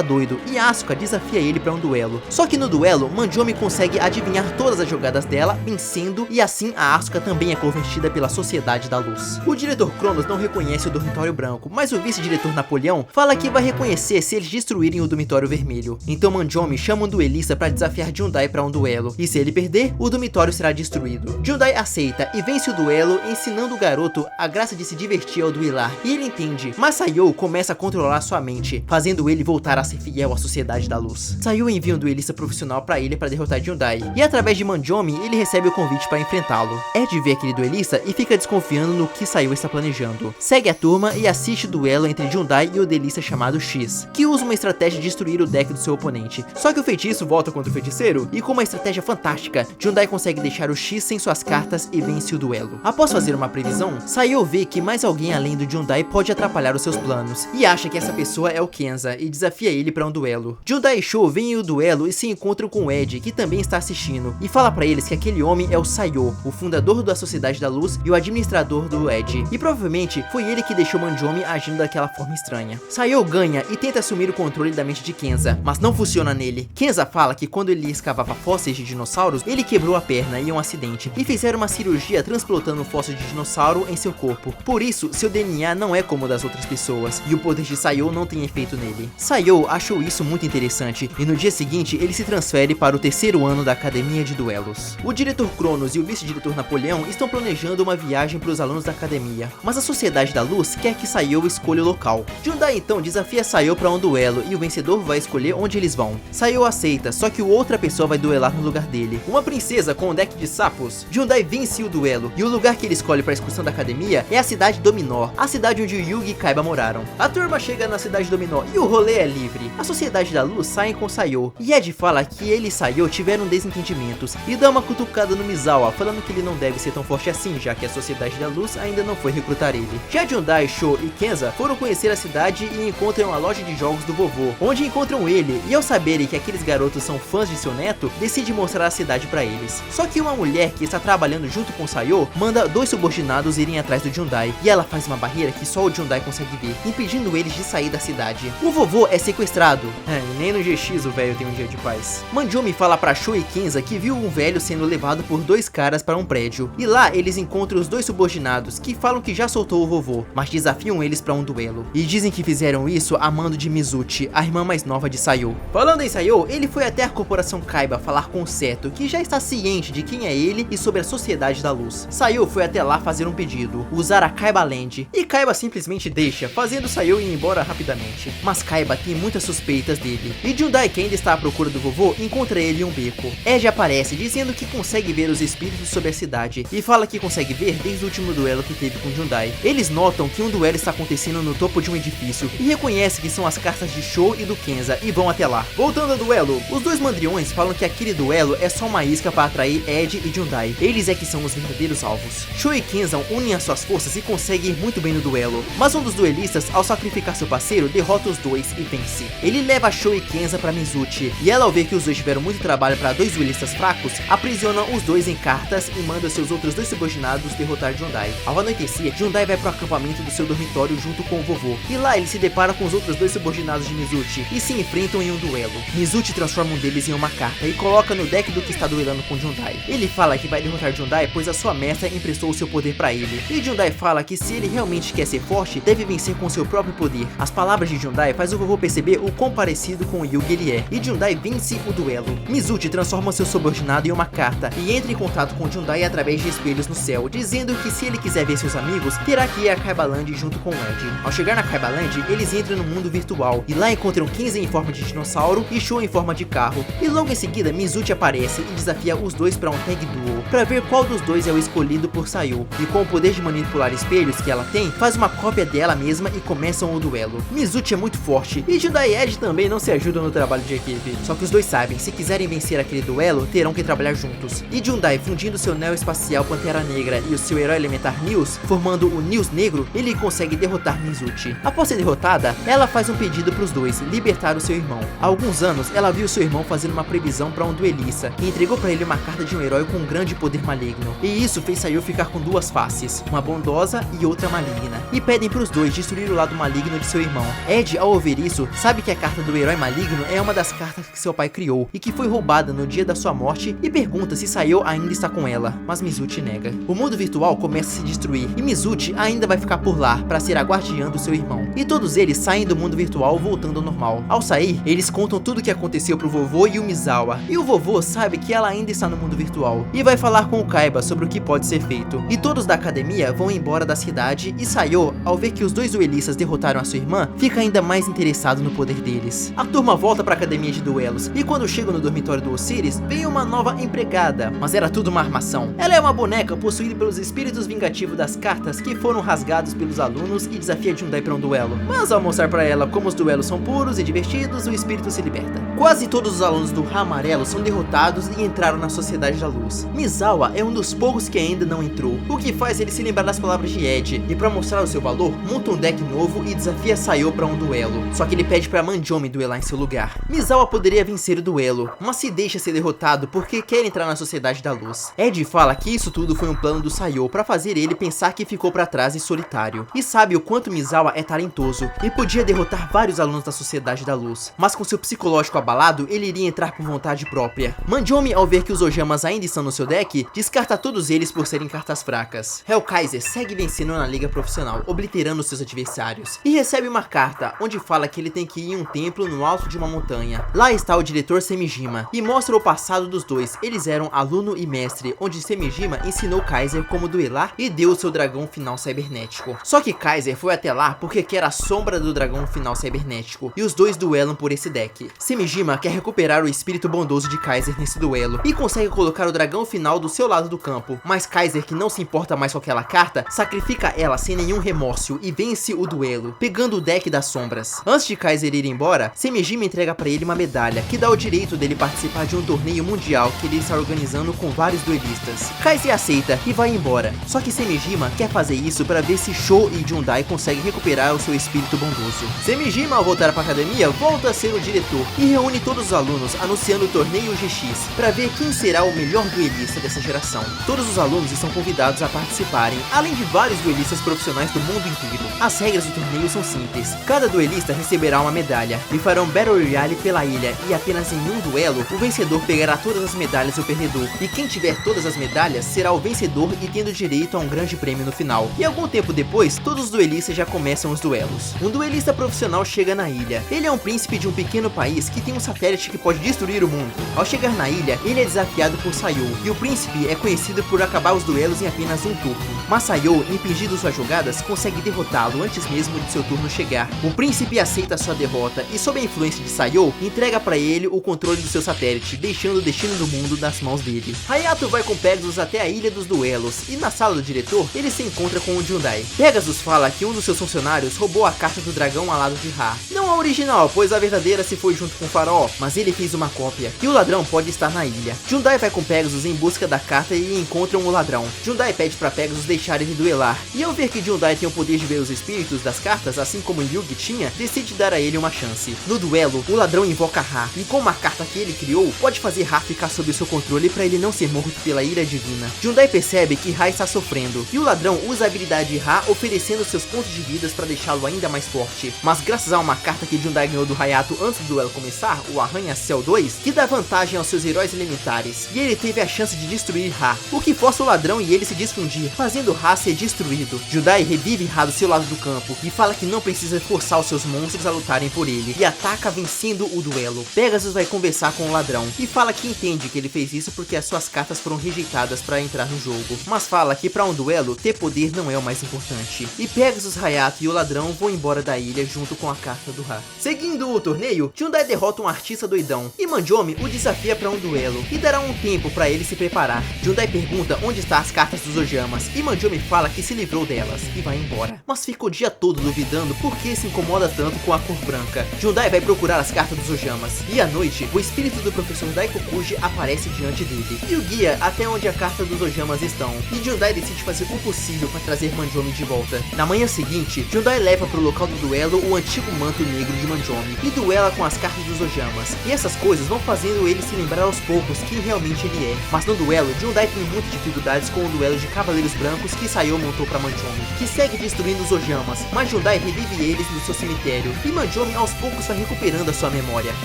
doido, e Asuka desafia ele para um duelo. Só que no duelo, Manjomi consegue adivinhar todas as jogadas dela, vencendo, e assim a Asuka também é convertida pela Sociedade da Luz. O diretor Cronos não reconhece o dormitório branco, mas o vice-diretor Napoleão fala que vai reconhecer se eles destruírem o dormitório vermelho. Então Manjomi chama um duelista para desafiar Jundai para um duelo, e se ele perder, o dormitório será destruído. Jundai aceita e vence o duelo, ensinando o garoto a graça de se divertir ao duelar, e ele entende, mas Sayo começa a controlar sua mente, fazendo ele voltar a ser fiel à Sociedade da Luz. Sayo envia um duelista profissional para ele para derrotar Jundai, e através de Manjomi ele recebe o convite para enfrentá-lo. Ed vê aquele duelista e fica desconfiando no que Sayo está planejando. Segue a turma e assiste o duelo entre Jundai e o duelista chamado X, que usa uma estratégia de destruir o deck do seu oponente. Só que o feitiço volta contra o feiticeiro, e com uma estratégia fantástica, Jundai consegue deixar o X sem suas cartas e vence o duelo. Após fazer uma previsão, Sayo vê que mais alguém além do Jundai pode atrapalhar os seus planos, e acha que essa pessoa é o Kenza, e desafia ele para um duelo. Jundai e Sho veem o duelo e se encontram com Ed, que também está assistindo, e fala para eles que aquele homem é o Sayo, o fundador da Sociedade da Luz e o administrador do Ed, e provavelmente foi ele que deixou Manjomi agindo daquela forma estranha. Sayo ganha e tenta assumir o controle da mente de Kenza, mas não funciona nele. Kenza fala que quando ele escavava fósseis de dinossauros, ele quebrou a perna em um acidente, e fizeram uma cirurgia transplantando um fóssil de dinossauro em seu corpo. Por isso, seu DNA não é como o das outras pessoas, e o poder de Sayo não tem efeito nele. Sayo achou isso muito interessante, e no dia seguinte ele se transfere para o terceiro ano da Academia de Duelos. O diretor Cronos e o vice-diretor Napoleão estão planejando uma viagem para os alunos da academia, mas a Sociedade da Luz quer que Sayo escolha o local. Jundai então desafia Sayo para um duelo, e o vencedor vai escolher onde eles vão. Sayo aceita, só que outra pessoa vai duelar no lugar dele, uma princesa com um deck de sapos. Jundai vence o duelo, e o lugar que ele escolhe para a excursão da academia é a cidade Dominó, a cidade onde Yugi e Kaiba moraram. A turma chega na cidade Dominó e o rolê é livre. A Sociedade da Luz sai com Sayo, e Ed fala que ele e Sayo tiveram desentendimentos, e dá uma cutucada no Misawa, falando que ele não deve ser tão forte assim, já que a Sociedade da Luz ainda não foi recrutar ele. Já Jundai, Sho e Kenza foram conhecer a cidade e encontram a loja de jogos do vovô, onde encontram ele, e ao saberem que aqueles garotos são fãs de seu neto, decide mostrar a cidade pra eles. Só que uma mulher que está trabalhando junto com Sayo manda dois subordinados irem atrás do Jundai, e ela faz uma barreira que só o Jundai consegue ver, impedindo eles de sair da cidade. O vovô é sequestrado. E nem no GX o velho tem um dia de paz. Manjomi fala pra Sho e Kenza que viu um velho sendo levado por dois caras para um prédio, e lá eles encontram os dois subordinados, que falam que já soltou o vovô, mas desafiam eles para um duelo, e dizem que fizeram isso a mando de Mizuchi, a irmã mais nova de Sayo. Falando em Sayo, ele foi até a corporação Kaiba falar com Seto, que já está ciente de quem é ele e sobre a Sociedade da Luz. Sayo foi até lá fazer um pedido, usar a Kaiba Land, e Kaiba simplesmente deixa, fazendo Sayo ir embora rapidamente. Mas Kaiba tem muitas suspeitas dele, e Jundai, que ainda está à procura do vovô, encontra ele em um beco. Ed aparece dizendo que consegue ver os espíritos sobre a cidade, e fala que consegue ver desde o último duelo que teve com Jundai. Eles notam que um duelo está acontecendo no topo de um edifício, e reconhecem que são as cartas de Sho e do Kenza, e vão até lá. Voltando ao duelo, os dois mandriões falam que aquele duelo é só uma isca para atrair Ed e Jundai. Eles é que são os verdadeiros alvos. Sho e Kenza unem as suas forças e conseguem ir muito bem no duelo, mas um dos duelistas, ao sacrificar seu parceiro, derrota os dois e vence. Ele leva Sho e Kenza para Mizuchi, e ela, ao ver que os dois tiveram muito trabalho para dois duelistas fracos, aprisiona os dois em cartas e manda seus outros dois subordinados derrotar Jundai. Ao anoitecer, Jundai vai pro acampamento do seu dormitório junto com o vovô, e lá ele se depara com os outros dois subordinados de Mizuchi e se enfrentam em um duelo. Mizuchi transforma um deles em uma carta e coloca no deck do que está duelando com Jundai. Ele fala que vai derrotar Jundai pois a sua mestra emprestou o seu poder para ele, e Jundai fala que se ele realmente quer ser forte, deve vencer com seu próprio poder. As palavras de Jundai faz o vovô perceber o quão parecido com o Yugi ele é, e Jundai vence o duelo. Mizuchi transforma seu subordinado em uma carta e entra em contato com Jundai através de espelhos no céu, dizendo que se ele quiser ver seus amigos, terá que ir a Kaiba Land junto com Ed. Ao chegar na Kaiba Land, eles entram no mundo virtual, e lá encontram Kenza em forma de dinossauro e Sho em forma de carro, e logo em seguida Mizuchi aparece e desafia os dois para um tag duel, para ver qual dos dois é o escolhido por Sayo, e com o poder de manipular espelhos que ela tem, faz uma cópia dela mesma e começam o duelo. Mizuchi é muito forte e Jundai e Ed também não se ajudam no trabalho de equipe. Só que os dois sabem, se quiserem vencer aquele duelo, terão que trabalhar juntos. E Jundai, fundindo seu neo espacial Pantera Negra e o seu herói elementar News, formando o News Negro, ele consegue derrotar Mizuchi. Após ser derrotada, ela faz um pedido para os dois, libertar o seu irmão. Há alguns anos, ela viu seu irmão fazendo uma previsão para um duelista e entregou para ele uma carta de um herói com um grande poder maligno. E isso fez Sayo ficar com duas faces, uma bondosa e outra maligna. E pedem para os dois destruir o lado maligno de seu irmão. Ed, ao ouvir isso, sabe que a carta do herói maligno é uma das cartas que seu pai criou e que foi roubada no dia da sua morte, e pergunta se Sayo ainda está com ela, mas Mizuchi nega. O mundo virtual começa a se destruir e Mizuchi ainda vai ficar por lá para ser a guardiã do seu irmão. E todos eles saem do mundo virtual voltando ao normal. Ao sair, eles contam tudo o que aconteceu pro vovô e o Misawa. E o vovô sabe que ela ainda está no mundo virtual e vai falar com o Kaiba sobre o que pode ser feito. E todos da academia vão embora da cidade e Sayo, ao ver que os dois duelistas derrotaram a sua irmã, fica ainda mais interessado no poder deles. A turma volta para a academia de duelos e quando chegam no dormitório do Osiris, vem uma nova empregada, mas era tudo uma armação. Ela é uma boneca possuída pelos espíritos vingativos das cartas que foram rasgados pelos alunos e desafia Jundai para um duelo. Mas ao mostrar para ela como os duelos são puros e divertidos, o espírito se liberta. Quase todos os alunos do Ra Amarelo são derrotados e entraram na Sociedade da Luz. Misawa é um dos poucos que ainda não entrou, o que faz ele se lembrar das palavras de Ed, e para mostrar o seu valor, monta um deck novo e desafia Sayo para um duelo. Só que ele pede para Manjomi duelar em seu lugar. Misawa poderia vencer o duelo, mas se deixa ser derrotado porque quer entrar na Sociedade da Luz. Ed fala que isso tudo foi um plano do Sayo para fazer ele pensar que ficou para trás e solitário, e sabe o quanto Misawa é talentoso e podia derrotar vários alunos da Sociedade da Luz, mas com seu psicológico abalado, ele iria entrar por vontade própria. Manjomi, ao ver que os Ojamas ainda estão no seu deck, descarta todos eles por serem cartas fracas. Hellkaiser segue vencendo na liga profissional, obliterando seus adversários, e recebe uma carta onde fala que ele tem que ir em um templo no alto de uma montanha. Lá está o diretor Semijima e mostra o passado dos dois. Eles eram aluno e mestre, onde Semijima ensinou Kaiser como duelar e deu o seu dragão final cibernético. Só que Kaiser foi até lá porque quer a sombra do dragão final cibernético, e os dois duelam por esse deck. Semijima quer recuperar o espírito bondoso de Kaiser nesse duelo e consegue colocar o dragão final do seu lado do campo, mas Kaiser, que não se importa mais com aquela carta, sacrifica ela sem nenhum remorso e vence o duelo, pegando o deck das sombras. Antes de Kaiser ir embora, Semijima entrega para ele uma medalha que dá o direito dele participar de um torneio mundial que ele está organizando com vários duelistas. Kaiser aceita e vai embora, só que Semijima quer fazer isso para ver se Sho e Jundai conseguem recuperar o seu espírito bondoso. Semijima, ao voltar para a academia, volta a ser o diretor e reúne todos os alunos anunciando o torneio GX para ver quem será o melhor duelista dessa geração. Todos os alunos estão convidados a participarem, além de vários duelistas profissionais do mundo inteiro. As regras do torneio são simples. Cada duelista receberá uma medalha e farão Battle Royale pela ilha, e apenas em um duelo, o vencedor pegará todas as medalhas do perdedor, e quem tiver todas as medalhas será o vencedor e tendo direito a um grande prêmio no final. E algum tempo depois, todos os duelistas já começam os duelos. Um duelista profissional chega na ilha. Ele é um príncipe de um pequeno país que tem um satélite que pode destruir o mundo. Ao chegar na ilha, ele é desafiado por Sayo, e o príncipe é conhecido por acabar os duelos em apenas um turno. Mas Sayo, impedindo suas jogadas, consegue derrotá-lo antes mesmo de seu turno chegar. O príncipe aceita sua derrota e, sob a influência de Sayo, entrega para ele o controle do seu satélite, deixando o destino do mundo nas mãos dele. Hayato vai com Pegasus até a ilha dos duelos, e na sala do diretor, ele se encontra com o Jundai. Pegasus fala que um dos seus funcionários roubou a carta do dragão alado de Ra. Não a original, pois a verdadeira se foi junto com o faraó, mas ele fez uma cópia, e o ladrão pode estar na ilha. Jundai vai com Pegasus em busca da carta e encontram o ladrão. Jundai pede para Pegasus deixar ele duelar, e ao ver que Jundai tem o poder de ver os espíritos das cartas, assim como Yugi tinha, decide dar a ele uma chance. No duelo, o ladrão invoca Ra, e com uma carta que ele criou, pode fazer Ra ficar sob seu controle para ele não ser morto pela ira divina. Jundai percebe que Ra está sofrendo, e o ladrão usa a habilidade de Ra, oferecendo seus pontos de vidas para deixá-lo ainda mais forte. Mas graças a uma carta que Jundai ganhou do Hayato antes do duelo começar, o Arranha-Céu 2, que dá vantagem aos seus heróis elementares, e ele teve a chance de destruir Ra, o que força o ladrão e ele se desfundir, fazendo Ra ser destruído. Jundai revive Ra do seu lado do campo, e fala que não precisa forçar os seus monstros a lutarem por ele, e ataca vencendo o duelo. Pegasus vai conversar com o ladrão, e fala que entende que ele fez isso porque as suas cartas foram rejeitadas para entrar no jogo, mas fala que para um duelo, ter poder não é o mais importante. E Pegasus, Hayato e o ladrão vão embora da ilha junto com a carta do Ra. Seguindo o torneio, Jundai derrota um artista doidão, e Manjomi o desafia para um duelo, e dará um tempo para ele se preparar. Jundai pergunta onde estão as cartas dos Ojamas, e Manjomi fala que se livrou delas, e vai embora. Mas fica o dia todo duvidando por que se incomoda tanto com a cor branca. Jundai vai procurar as cartas dos Ojamas, e à noite, o espírito do professor Daikokuji aparece diante dele, e o guia até onde a carta dos Ojamas estão, e Jundai decide fazer o possível para trazer Manjomi de volta. Na manhã seguinte, Jundai leva para o local do duelo o antigo manto negro de Manjomi, e duela com as cartas dos Ojamas, e essas coisas vão fazendo ele se lembrar aos poucos quem realmente ele é. Mas no duelo, Jundai tem muitas dificuldades com o duelo de Cavaleiros Brancos que Sayo montou para Manjomi, que segue destruindo os Ojamas, mas Jundai revive eles no seu cemitério, e Manjomi aos poucos vai recuperando a sua memória.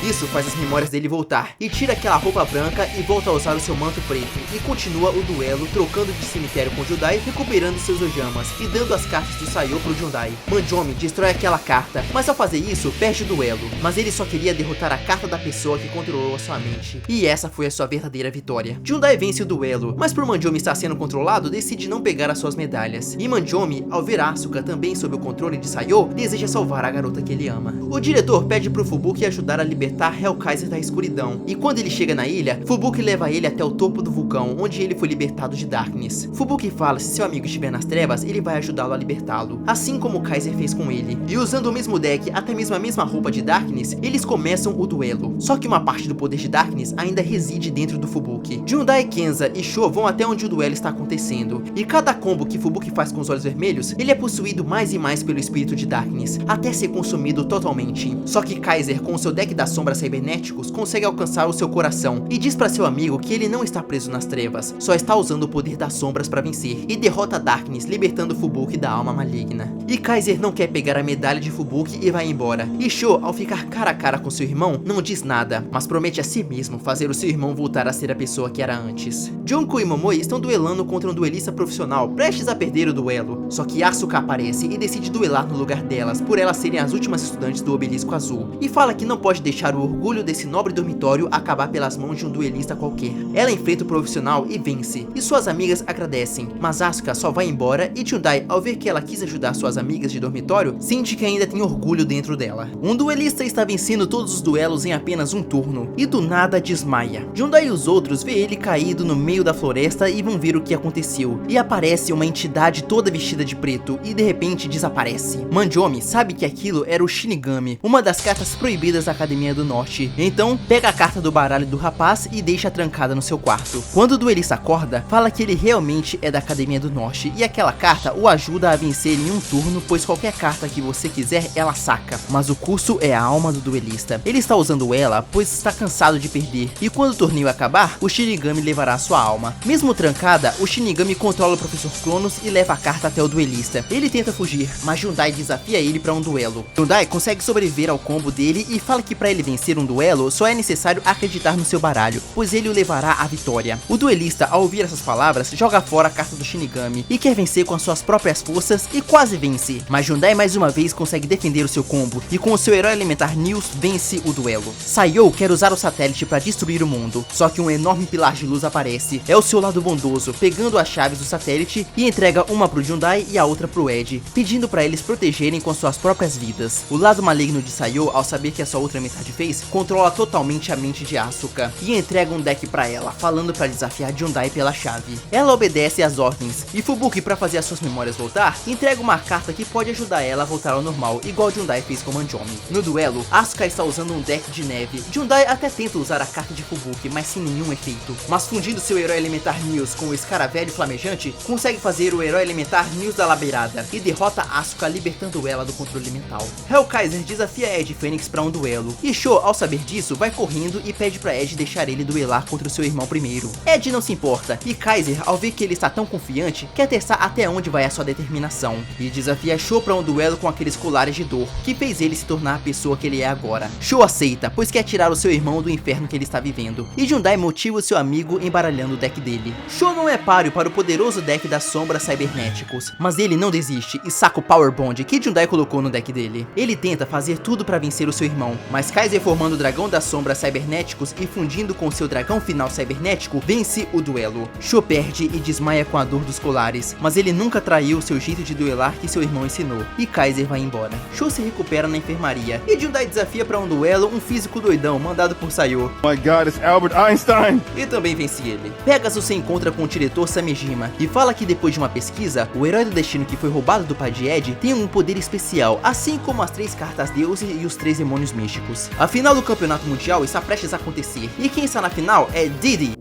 Isso faz as memórias dele voltar, e tira aquela roupa branca e volta a usar o seu manto preto, e continua o duelo trocando de cemitério com Jundai, recuperando seus Ojamas, e dando as cartas do Sayo pro Jundai. Manjomi destrói aquela carta, mas ao fazer isso, perde o duelo, mas ele só queria derrotar a carta da pessoa que controlou a sua mente, e essa foi a sua verdadeira vitória. Jundai vence o duelo, mas por Manjomi estar sendo controlado, decide não pegar as suas medalhas, e Manjomi, ao ver Asuka também sob o controle de Sayo, deseja salvar a garota que ele ama. O diretor pede pro Fubuki ajudar a libertar Hellkaiser da escuridão, e quando ele chega na ilha, Fubuki leva ele até o topo do vulcão, onde ele foi libertado de Darkness. Fubuki fala se seu amigo estiver nas trevas, ele vai ajudá-lo a libertá-lo, assim como Kaiser fez com ele. E usando o mesmo deck, até mesmo a mesma roupa de Darkness, eles começam o duelo. Só que uma parte do poder de Darkness ainda reside dentro do Fubuki. Jundai, Kenza e Sho vão até onde o duelo está acontecendo, e cada combo que Fubuki faz com os olhos vermelhos, ele é possuído mais e mais pelo espírito de Darkness, até ser consumido totalmente. Só que Kaiser, com o seu deck das sombras cibernéticos, consegue alcançar o seu coração, e diz para seu amigo que ele não está preso nas trevas, só está usando o poder das sombras para vencer, e derrota Darkness, libertando Fubuki da alma maligna. E Kaiser não quer pegar a medalha de Fubuki e vai embora, e Sho, ao ficar cara a cara com seu irmão, não diz nada, mas promete a si mesmo fazer o seu irmão voltar a ser a pessoa que era antes. Junko e Momoi estão duelando contra um duelista profissional, prestes a perder o duelo, só que Asuka aparece e decide duelar no lugar delas, por elas serem as últimas estudantes do Obelisco Azul, e fala que não pode deixar o orgulho desse nobre dormitório acabar pelas mãos de um duelista qualquer. Ela enfrenta o profissional e vence, e suas amigas agradecem, mas Asuka só vai embora, e Jundai, ao ver que ela quis ajudar suas amigas de dormitório, sente que ainda tem orgulho dentro dela. Um duelista está vencendo todos os duelos em apenas um turno, e do nada desmaia. Jundai e os outros vê ele caído no meio da floresta e vão ver o que aconteceu, e aparece uma entidade toda vestida de preto, e de repente desaparece. Manjomi sabe que aquilo era o Shinigami, uma das cartas proibidas da Academia do Norte, então pega a carta do baralho do rapaz e deixa trancada no seu quarto. Quando o duelista acorda, fala que ele realmente é da Academia do Norte, e aquela carta o ajuda a vencer em um turno, pois qualquer carta que você quiser ela saca, mas o custo é a alma do duelista. Ele está usando ela, pois está cansado de perder, e quando o torneio acabar, o Shinigami levará sua alma. Mesmo trancada, o Shinigami controla o Professor Cronos e leva a carta até o duelista. Ele tenta fugir, mas Jundai desafia ele para um duelo. Jundai consegue sobreviver ao combo dele e fala que para ele vencer um duelo, só é necessário acreditar no seu baralho, pois ele o levará à vitória. O duelista, ao ouvir essas palavras, joga fora a carta do Shinigami e quer vencer com as suas próprias forças e quase vence, mas Jundai mais uma vez consegue defender o seu combo e com o seu herói elementar News vence o duelo. Sayo quer usar o satélite para destruir o mundo, só que um enorme pilar de luz aparece. É o seu lado bondoso, pegando as chaves do satélite e entrega uma pro Jundai e a outra pro Ed, pedindo para eles protegerem com suas próprias vidas. O lado maligno de Sayo, ao saber que a sua outra metade fez, controla totalmente a mente de Asuka e entrega um deck para ela, falando para desafiar Jundai pela chave. Ela obedece às ordens, e Fubuki, para fazer as suas memórias voltar, entrega uma carta que pode ajudar ela a voltar ao normal, igual Jundai fez com Manjomi. No duelo, Asuka está usando um deck de neve. Jundai até tenta usar a carta de Fubuki, mas sem nenhum efeito. Mas fundindo seu herói elementar News com o escaravelho flamejante, consegue fazer o herói elementar News da labeirada e derrota Asuka, libertando ela do controle mental. Hellkaiser desafia Ed Fênix para um duelo, e Sho, ao saber disso, vai correndo e pede para Ed deixar ele duelar contra o seu irmão primeiro. Ed não se importa, e Kaiser, ao ver que ele está tão confiante, quer testar até onde vai a sua determinação, e desafia Sho para um duelo com aqueles colares de dor, que fez ele se tornar a pessoa que ele é agora. Sho aceita, pois quer tirar o seu irmão do inferno que ele está vivendo, e Jundai motiva o seu amigo embaralhando o deck dele. Sho não é páreo para o poderoso deck das sombras cibernéticos, mas ele não desiste e saca o Power Bond que Jundai colocou no deck dele. Ele tenta fazer tudo para vencer o seu irmão, mas Kaiser, formando o dragão das sombras cibernéticos e fundindo com seu dragão final cibernético, vence o duelo. Sho perde e desmaia com a dor dos colares, mas ele nunca traiu o seu jeito de duelar que seu irmão ensinou, e Kaiser vai embora. Sho se recupera na enfermaria, e Jundai desafia para um duelo um físico doidão mandado por Sayo.
My God, it's Albert Einstein!
E também vence ele. Pegasus se encontra com o diretor Samejima e fala que depois de uma pesquisa, o herói do destino que foi roubado do pai de Ed tem um poder especial especial, assim como as 3 cartas Deus e os 3 demônios místicos. A final do campeonato mundial está prestes a acontecer, e quem está na final é Didi,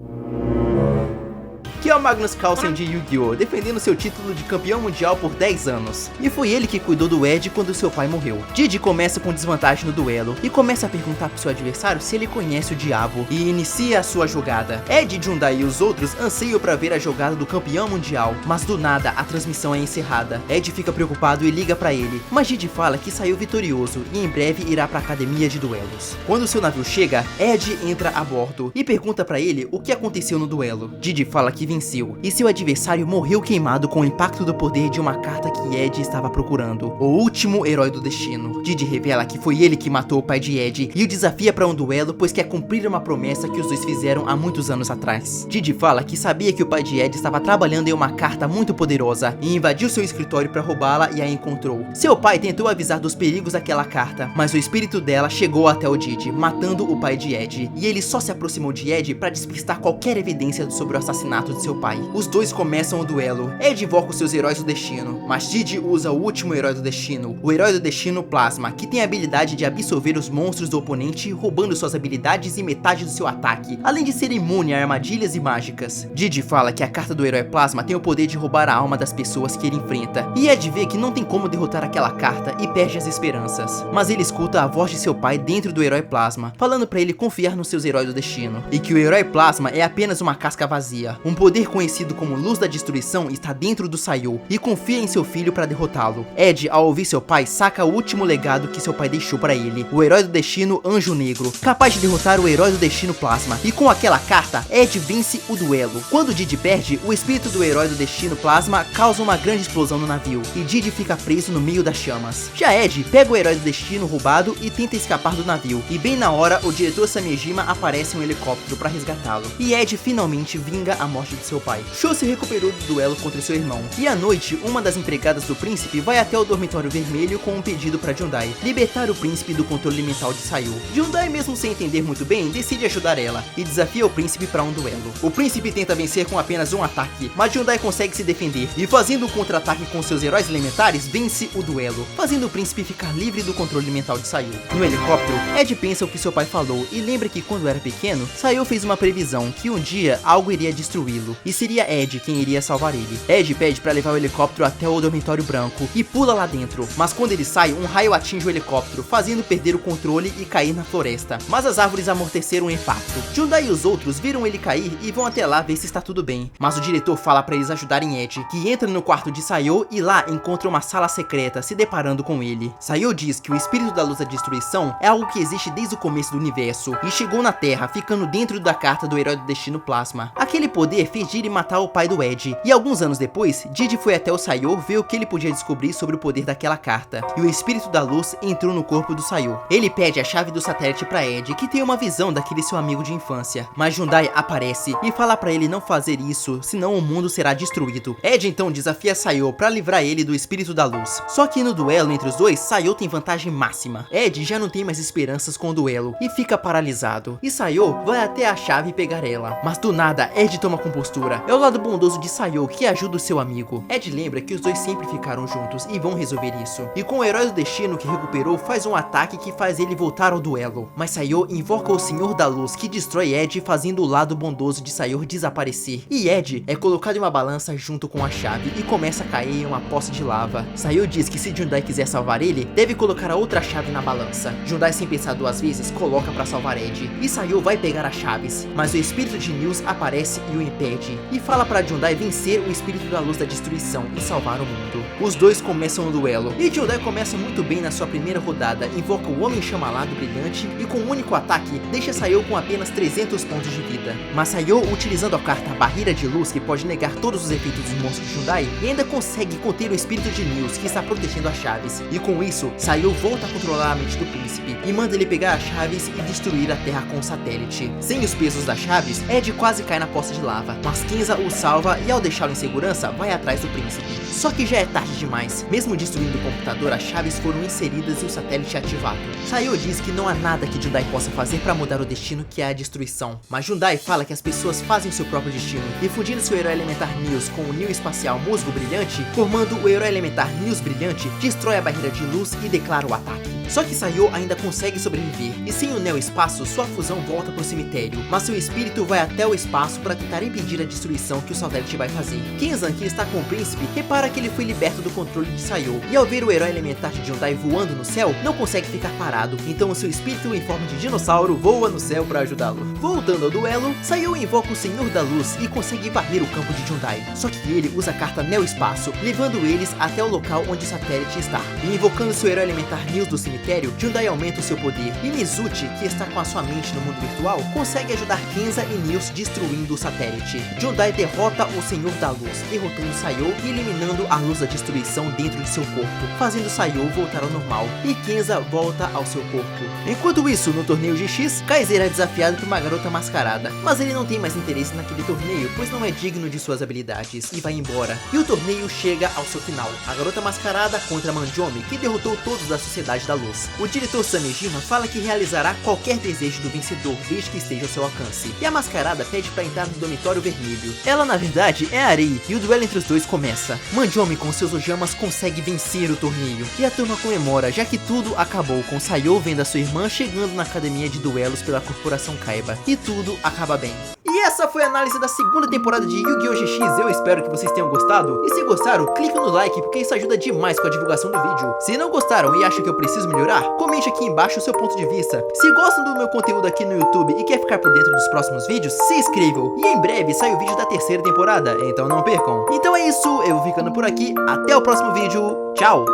que é o Magnus Carlsen de Yu-Gi-Oh!, defendendo seu título de campeão mundial por 10 anos. E foi ele que cuidou do Ed quando seu pai morreu. Didi começa com desvantagem no duelo e começa a perguntar pro seu adversário se ele conhece o diabo e inicia a sua jogada. Ed, Jundai e os outros anseiam pra ver a jogada do campeão mundial, mas do nada a transmissão é encerrada. Ed fica preocupado e liga pra ele, mas Didi fala que saiu vitorioso e em breve irá pra academia de duelos. Quando seu navio chega, Ed entra a bordo e pergunta pra ele o que aconteceu no duelo. Didi fala que venceu, e seu adversário morreu queimado com o impacto do poder de uma carta que Ed estava procurando, o último herói do destino. Didi revela que foi ele que matou o pai de Ed e o desafia para um duelo, pois quer cumprir uma promessa que os dois fizeram há muitos anos atrás. Didi fala que sabia que o pai de Ed estava trabalhando em uma carta muito poderosa e invadiu seu escritório para roubá-la e a encontrou. Seu pai tentou avisar dos perigos daquela carta, mas o espírito dela chegou até o Didi, matando o pai de Ed, e ele só se aproximou de Ed para despistar qualquer evidência sobre o assassinato de seu pai. Os dois começam o duelo. Ed invoca os seus heróis do destino, mas Didi usa o último herói do destino, o herói do destino Plasma, que tem a habilidade de absorver os monstros do oponente, roubando suas habilidades e metade do seu ataque, além de ser imune a armadilhas e mágicas. Didi fala que a carta do herói Plasma tem o poder de roubar a alma das pessoas que ele enfrenta, e Ed vê que não tem como derrotar aquela carta e perde as esperanças. Mas ele escuta a voz de seu pai dentro do herói Plasma, falando pra ele confiar nos seus heróis do destino, e que o herói Plasma é apenas uma casca vazia. Um poder conhecido como Luz da Destruição está dentro do Saiyou e confia em seu filho para derrotá-lo. Ed, ao ouvir seu pai, saca o último legado que seu pai deixou para ele, o herói do destino Anjo Negro, capaz de derrotar o herói do destino Plasma. E com aquela carta, Ed vence o duelo. Quando Didi perde, o espírito do herói do destino Plasma causa uma grande explosão no navio e Didi fica preso no meio das chamas. Já Ed pega o herói do destino roubado e tenta escapar do navio, e bem na hora o diretor Samejima aparece em um helicóptero para resgatá-lo, e Ed finalmente vinga a morte de seu pai. Sho se recuperou do duelo contra seu irmão, e à noite uma das empregadas do príncipe vai até o dormitório vermelho com um pedido para Jundai libertar o príncipe do controle mental de Saiyou. Jundai, mesmo sem entender muito bem, decide ajudar ela e desafia o príncipe para um duelo. O príncipe tenta vencer com apenas um ataque, mas Jundai consegue se defender e, fazendo um contra-ataque com seus heróis elementares, vence o duelo, fazendo o príncipe ficar livre do controle mental de Saiyou. No helicóptero, Ed pensa o que seu pai falou e lembra que quando era pequeno, Saiyou fez uma previsão que um dia algo iria destruí-lo, e seria Ed quem iria salvar ele. Ed pede para levar o helicóptero até o dormitório branco e pula lá dentro, mas quando ele sai, um raio atinge o helicóptero, fazendo perder o controle e cair na floresta, mas as árvores amorteceram o impacto. Jundai e os outros viram ele cair e vão até lá ver se está tudo bem, mas o diretor fala para eles ajudarem Ed, que entra no quarto de Saiyou e lá encontra uma sala secreta se deparando com ele. Saiyou diz que o espírito da luz da destruição é algo que existe desde o começo do universo e chegou na Terra, ficando dentro da carta do herói do destino Plasma. Aquele poder fez Didi matar o pai do Ed, e alguns anos depois, Didi foi até o Saiyou ver o que ele podia descobrir sobre o poder daquela carta, e o espírito da luz entrou no corpo do Saiyou. Ele pede a chave do satélite pra Ed, que tem uma visão daquele seu amigo de infância, mas Jundai aparece e fala pra ele não fazer isso, senão o mundo será destruído. Ed então desafia Saiyou pra livrar ele do espírito da luz, só que no duelo entre os dois, Saiyou tem vantagem máxima. Ed já não tem mais esperanças com o duelo e fica paralisado, e Saiyou vai até a chave pegar ela, mas do nada Ed toma compostura. É o lado bondoso de Saiyou que ajuda o seu amigo. Ed lembra que os dois sempre ficaram juntos e vão resolver isso, e com o herói do destino que recuperou, faz um ataque que faz ele voltar ao duelo, mas Saiyou invoca o Senhor da Luz, que destrói Ed, fazendo o lado bondoso de Saiyou desaparecer, e Ed é colocado em uma balança junto com a chave e começa a cair em uma poça de lava. Saiyou diz que se Jundai quiser salvar ele, deve colocar a outra chave na balança. Jundai, sem pensar duas vezes, coloca pra salvar Ed, e Saiyou vai pegar as chaves, mas o espírito de News aparece e o impede, e fala pra Jundai vencer o espírito da luz da destruição e salvar o mundo. Os dois começam o duelo, e Jundai começa muito bem na sua primeira rodada, invoca o Homem Chamalado Brilhante e com um único ataque, deixa Saiyou com apenas 300 pontos de vida. Mas Saiyou, utilizando a carta Barreira de Luz, que pode negar todos os efeitos dos monstros de Jundai, e ainda consegue conter o espírito de News, que está protegendo as chaves, e com isso, Saiyou volta a controlar a mente do príncipe, e manda ele pegar as chaves e destruir a Terra com o satélite. Sem os pesos das chaves, Ed quase cai na poça de lava, mas mas Kinza o salva e ao deixá-lo em segurança, vai atrás do príncipe. Só que já é tarde demais. Mesmo destruindo o computador, as chaves foram inseridas e o satélite ativado. Sayo diz que não há nada que Jundai possa fazer para mudar o destino, que é a destruição. Mas Jundai fala que as pessoas fazem seu próprio destino, e fundindo seu herói elementar News com o Neo espacial Musgo Brilhante, formando o herói elementar News Brilhante, destrói a barreira de luz e declara o ataque. Só que Sayo ainda consegue sobreviver, e sem o Neo Espaço, sua fusão volta pro cemitério, mas seu espírito vai até o espaço para tentar impedir a destruição que o satélite vai fazer. Kinza, que está com o príncipe, repara que ele foi liberto do controle de Sayo, e ao ver o herói elementar de Jundai voando no céu, não consegue ficar parado, então o seu espírito em forma de dinossauro voa no céu para ajudá-lo. Voltando ao duelo, Sayo invoca o Senhor da Luz e consegue varrer o campo de Jundai, só que ele usa a carta Neo Espaço, levando eles até o local onde o satélite está. E invocando seu herói elementar News do cemitério, Jundai aumenta o seu poder, e Mizuchi, que está com a sua mente no mundo virtual, consegue ajudar Kinza e News destruindo o satélite. Jundai derrota o Senhor da Luz, derrotando Sayo e eliminando a luz da destruição dentro de seu corpo, fazendo Sayo voltar ao normal, e Kinza volta ao seu corpo. Enquanto isso, no torneio GX, Kaiser é desafiado por uma garota mascarada, mas ele não tem mais interesse naquele torneio, pois não é digno de suas habilidades, e vai embora. E o torneio chega ao seu final, a garota mascarada contra Manjomi, que derrotou todos da Sociedade da Luz. O diretor Samejima fala que realizará qualquer desejo do vencedor, desde que esteja ao seu alcance, e a mascarada pede para entrar no dormitório vermelho. Ela na verdade é a Arei, e o duelo entre os dois começa. Manjomi com seus ojamas consegue vencer o torneio, e a turma comemora, já que tudo acabou com Sayo vendo a sua irmã chegando na academia de duelos pela corporação Kaiba, e tudo acaba bem. E essa foi a análise da segunda temporada de Yu-Gi-Oh! GX, eu espero que vocês tenham gostado, e se gostaram, clique no like, porque isso ajuda demais com a divulgação do vídeo. Se não gostaram e acham que eu preciso melhorar, comente aqui embaixo o seu ponto de vista. Se gostam do meu conteúdo aqui no YouTube e quer ficar por dentro dos próximos vídeos, se inscrevam, e em breve sai o vídeo da terceira temporada, então não percam. Então é isso, eu vou ficando por aqui, até o próximo vídeo, tchau!